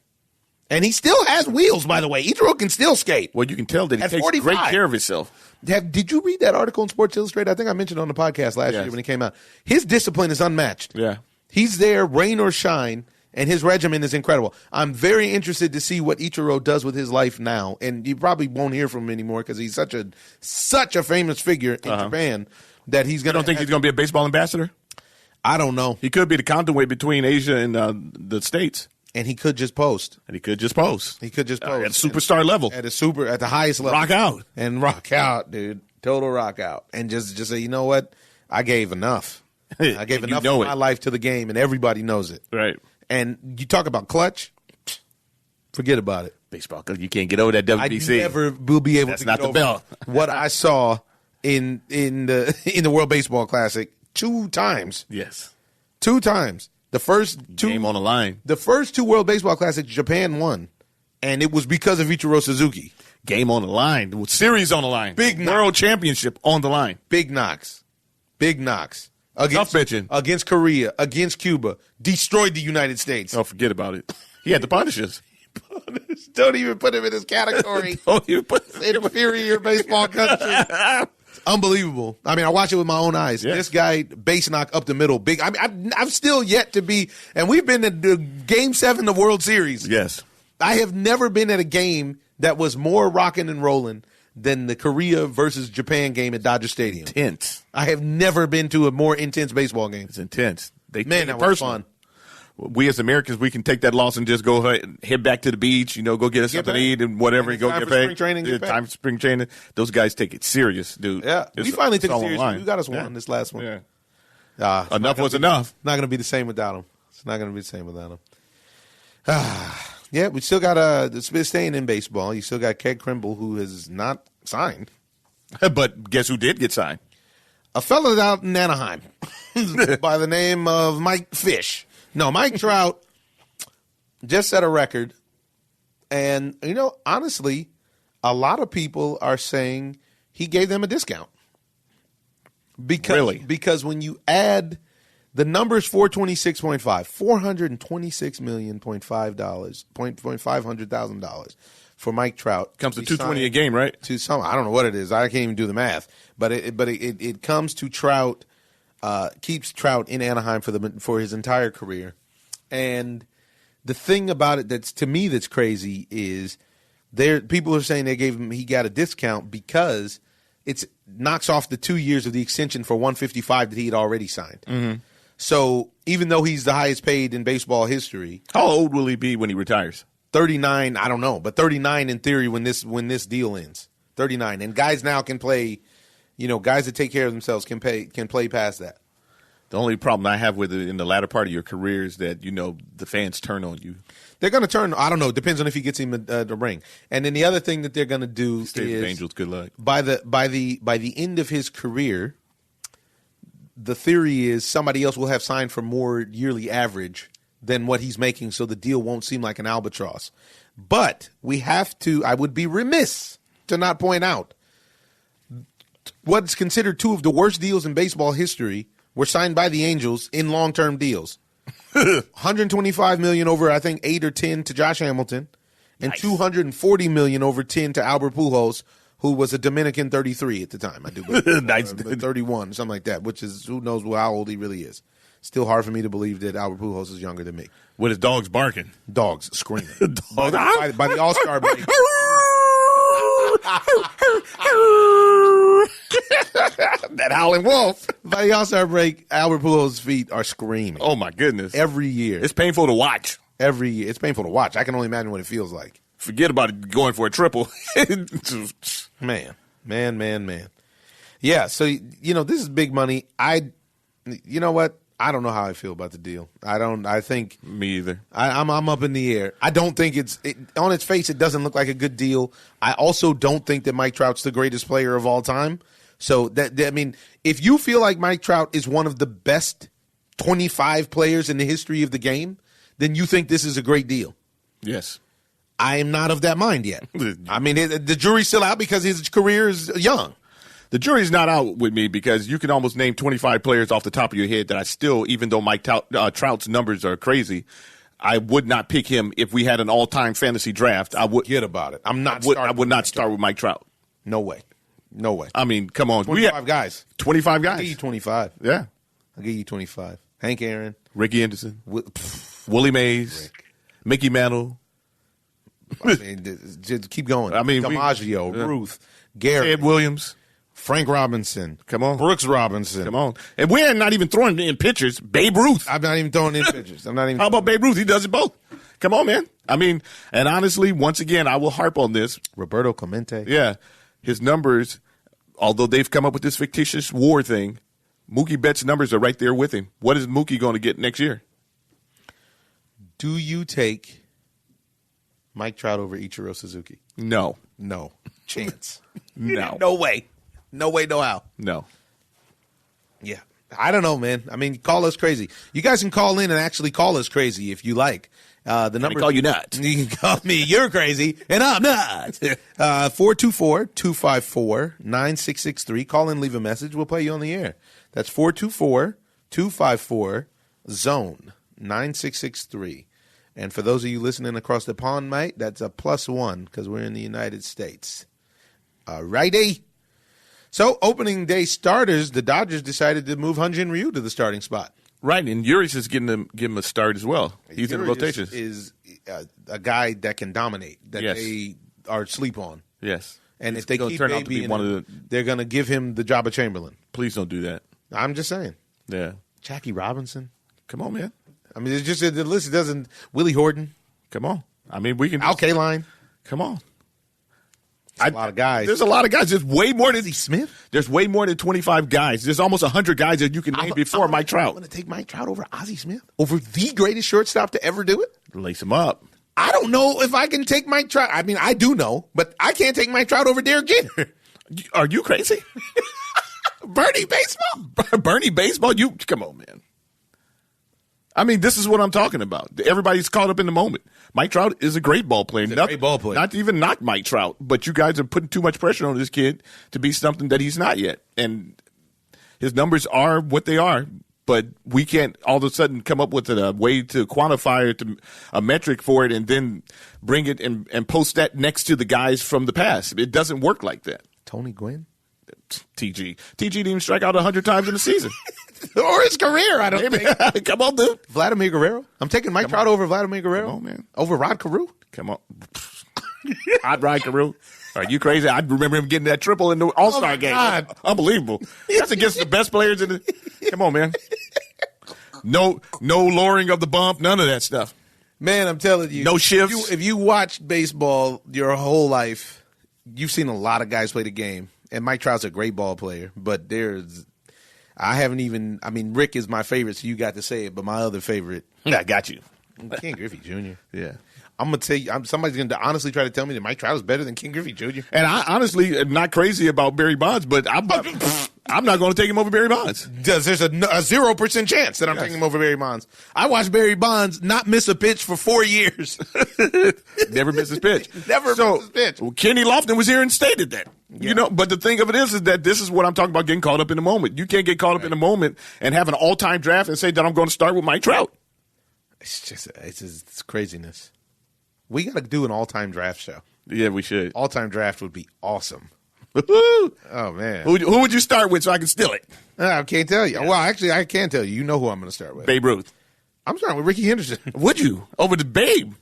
And he still has wheels, by the way. Ichiro can still skate. Well, you can tell that he At takes 45. great care of himself. Did you read that article in Sports Illustrated? I think I mentioned it on the podcast last year when it came out. His discipline is unmatched. Yeah. He's there, rain or shine, and his regimen is incredible. I'm very interested to see what Ichiro does with his life now. And you probably won't hear from him anymore because he's such a famous figure in Japan that he's going to. You don't think he's going to be a baseball ambassador? I don't know. He could be the counterweight between Asia and the States. And he could just post. And he could just post. He could just post. At superstar level. At the highest level. Rock out. And rock out, dude. Total rock out. And just say, you know what? I gave enough. I gave enough of my life to the game, and everybody knows it. Right. And you talk about clutch, forget about it. Baseball, you can't get over that WBC. I never will be able That's to not get the over belt. what I saw in the World Baseball Classic 2 times. Yes. 2 times. The first 2 game on the line. The first 2 World Baseball Classics, Japan won, and it was because of Ichiro Suzuki. Game on the line. Series on the line. Big World Championship on the line. Big knocks. Tough pitching. Against Korea, against Cuba. Destroyed the United States. Oh, forget about it. He had to punish us. Don't even put him in his category. Don't even put inferior baseball country. It's unbelievable. I mean, I watch it with my own eyes. Yes. This guy, base knock up the middle. Big. I mean, I'm still yet to be, and we've been at the Game 7 of the World Series. Yes. I have never been at a game that was more rocking and rolling than the Korea versus Japan game at Dodger Stadium. Intense. I have never been to a more intense baseball game. It's intense. That was fun. We as Americans, we can take that loss and just go head back to the beach, go get us something to eat and whatever, and go get paid. Spring training, time for spring training. Those guys take it serious, dude. Yeah, we finally took it serious. We got us one this last one. Yeah. Enough was enough. Not going to be the same without him. It's not going to be the same without him. Yeah, we still got staying in baseball. You still got Keg Krimble, who is not signed. But guess who did get signed? A fella out in Anaheim by the name of Mike Fish. No, Mike Trout just set a record. And, honestly, a lot of people are saying he gave them a discount. Because when you add the numbers 426.5, $426,500,000 for Mike Trout. Comes to $220 a game, right? To some, I don't know what it is. I can't even do the math. But it comes to Trout, keeps Trout in Anaheim for his entire career. And the thing about it that's crazy is people are saying he got a discount because it knocks off the 2 years of the extension for $155 that he had already signed. Mm-hmm. So even though he's the highest paid in baseball history, how old will he be when he retires? 39, I don't know, but 39 in theory when this deal ends. 39, and guys now can play. Guys that take care of themselves can play past that. The only problem I have with it in the latter part of your career is that the fans turn on you. They're going to turn. I don't know. It depends on if he gets him the ring. And then the other thing that they're going to do is Angels. Good luck. By the end of his career, the theory is somebody else will have signed for more yearly average than what he's making, so the deal won't seem like an albatross. But we have to. I would be remiss to not point out what's considered 2 of the worst deals in baseball history were signed by the Angels in long-term deals. $125 million over, I think, 8 or 10 to Josh Hamilton, and nice. $240 million over 10 to Albert Pujols, who was a Dominican 33 at the time. I do believe. Nice. 31, something like that, which is, who knows how old he really is. Still hard for me to believe that Albert Pujols is younger than me. With his dogs barking. Dogs screaming. By the All-Star break. That howling wolf. By the All-Star break, Albert Pujols' feet are screaming. Oh, my goodness. Every year. It's painful to watch. Every year. It's painful to watch. I can only imagine what it feels like. Forget about it going for a triple. Man. Yeah, so, this is big money. You know what? I don't know how I feel about the deal. I think. Me either. I'm up in the air. I don't think on its face, it doesn't look like a good deal. I also don't think that Mike Trout's the greatest player of all time. So, if you feel like Mike Trout is one of the best 25 players in the history of the game, then you think this is a great deal. Yes. I am not of that mind yet. I mean, the jury's still out because his career is young. The jury's not out with me because you can almost name 25 players off the top of your head that I still, even though Mike Trout's numbers are crazy, I would not pick him if we had an all-time fantasy draft. I would Forget about it. I would not start with Mike Trout. No way. No way. I mean, come on. 25 guys. 25 guys. I'll give you 25. Yeah. I'll give you 25. Hank Aaron. Ricky Henderson. Willie Mays. Rick. Mickey Mantle. I mean, just keep going. I mean, DiMaggio, Ruth, Gary, Ted Williams. Frank Robinson. Come on. Brooks Robinson. Come on. And we're not even throwing in pitchers. Babe Ruth. I'm not even throwing in pitchers. I'm not even. How about Babe Ruth? He does it both. Come on, man. I mean, and honestly, once again, I will harp on this. Roberto Clemente. Yeah. His numbers, although they've come up with this fictitious WAR thing, Mookie Betts' numbers are right there with him. What is Mookie going to get next year? Do you take Mike Trout over Ichiro Suzuki? No. No chance. No. No way. No way, no how. No. Yeah. I don't know, man. I mean, call us crazy. You guys can call in and actually call us crazy if you like. The number. Call you nuts. You can call me. You're crazy, and I'm not. 424-254-9663. Call in, leave a message. We'll play you on the air. That's 424-254-ZONE 9663. And for those of you listening across the pond, mate, that's a +1 because we're in the United States. All righty. So, opening day starters, the Dodgers decided to move Hyun-Jin Ryu to the starting spot. Right, and Urias is give him a start as well. He's in the rotation. Is a guy that can dominate, that Yes. they are asleep on. Yes. And He's if they gonna keep turn out to Baby be in one him, of the. they're going to give him the job of Chamberlain. Please don't do that. I'm just saying. Yeah. Jackie Robinson. Come on, man. I mean, it's just the list doesn't. Willie Horton. Come on. I mean, we can. Al Kaline. Come on. A lot of guys. There's a lot of guys. There's way more than Smith. There's way more than 25 guys. There's almost 100 guys that you can name before Mike Trout. I'm going to take Mike Trout over Ozzie Smith, over the greatest shortstop to ever do it. Lace him up. I don't know if I can take Mike Trout. I mean, I do know, but I can't take Mike Trout over Derrick Jeter. Are you crazy? Bernie Baseball. Bernie Baseball? You come on, man. I mean, this is what I'm talking about. Everybody's caught up in the moment. Mike Trout is a great ball player. Great ball player. Not to even knock Mike Trout, but you guys are putting too much pressure on this kid to be something that he's not yet. And his numbers are what they are, but we can't all of a sudden come up with a way to quantify it, a metric for it, and then bring it and post that next to the guys from the past. It doesn't work like that. Tony Gwynn. TG didn't even strike out 100 times in the season. Or his career, I don't think. Come on, dude. Vladimir Guerrero. I'm taking Mike Trout over Vladimir Guerrero. Come on, man. Over Rod Carew. Come on. I'd ride Carew. Are you crazy? I remember him getting that triple in the All-Star game. God. Unbelievable. That's against the best players in the – come on, man. No lowering of the bump, none of that stuff. Man, I'm telling you. No shifts. If you watched baseball your whole life, you've seen a lot of guys play the game. And Mike Trout's a great ball player, but Rick is my favorite, so you got to say it, but my other favorite. I got you. Ken Griffey Jr. Yeah. I'm going to tell you, somebody's going to honestly try to tell me that Mike Trout is better than Ken Griffey Jr. And I honestly am not crazy about Barry Bonds, but I'm not going to take him over Barry Bonds. There's a 0% chance that I'm taking him over Barry Bonds. I watched Barry Bonds not miss a pitch for 4 years. Never miss his pitch. Never miss his pitch. Well, Kenny Lofton was here and stated that. Yeah. You know, but the thing of it is that this is what I'm talking about, getting caught up in the moment. You can't get caught up in the moment and have an all-time draft and say that I'm going to start with Mike Trout. It's craziness. We got to do an all-time draft show. Yeah, we should. All-time draft would be awesome. Oh, man. Who would you start with so I can steal it? I can't tell you. Yeah. Well, actually, I can tell you. You know who I'm going to start with. Babe Ruth. I'm starting with Ricky Henderson. Would you? Over the Babe?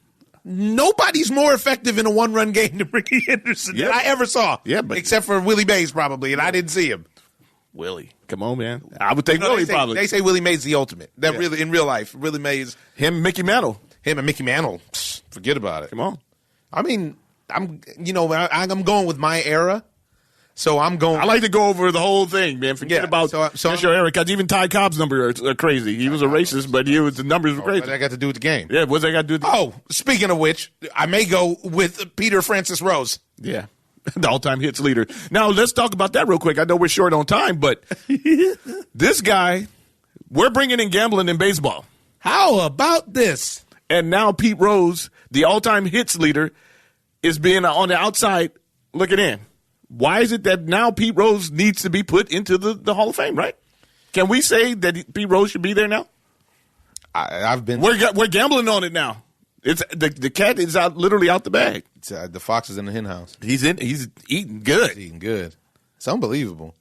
Nobody's more effective in a one-run game than Ricky Henderson that I ever saw. Yeah, but except for Willie Mays, probably, and I didn't see him. Willie. Come on, man. I would take Willie probably. They say Willie Mays the ultimate. Really, in real life, Willie Mays. Him, Mickey Mantle. Him and Mickey Mantle. Forget about it. Come on. I mean, I'm going with my era. So I'm going. I like to go over the whole thing, man. Forget about just your era, because even Ty Cobb's numbers are crazy. He was a racist, but the numbers were crazy. What that got to do with the game? Yeah, what's that got to do with the game? Oh, speaking of which, I may go with Peter Francis Rose. Yeah, the all-time hits leader. Now, let's talk about that real quick. I know we're short on time, but this guy We're bringing in gambling in baseball. How about this? And now Pete Rose, the all-time hits leader, is being on the outside looking in. Why is it that now Pete Rose needs to be put into the Hall of Fame, right? Can we say that Pete Rose should be there now? I've been. We're gambling on it now. It's the cat is literally out the bag. The fox is in the hen house. He's eating good. He's eating good. It's unbelievable.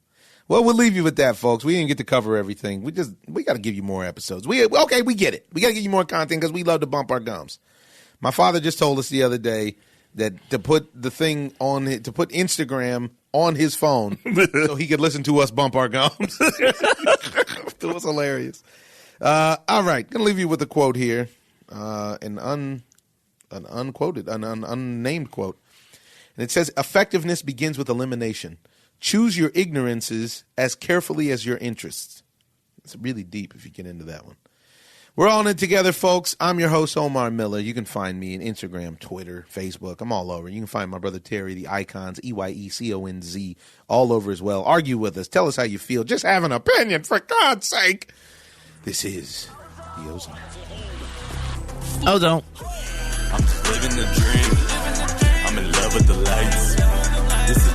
Well, we'll leave you with that, folks. We didn't get to cover everything. We got to give you more episodes. We get it. We got to give you more content because we love to bump our gums. My father just told us the other day that to put Instagram on his phone so he could listen to us bump our gums. It was hilarious. All right, gonna leave you with a quote here, an unnamed quote, and it says, "Effectiveness begins with elimination. Choose your ignorances as carefully as your interests." It's really deep if you get into that one. We're all in it together, folks. I'm your host, Omar Miller. You can find me on Instagram, Twitter, Facebook. I'm all over. You can find my brother Terry, the Icons, EYECONZ, all over as well. Argue with us. Tell us how you feel. Just have an opinion, for God's sake. This is the Ozone. Ozone. I'm just living the dream. I'm in love with the lights. This is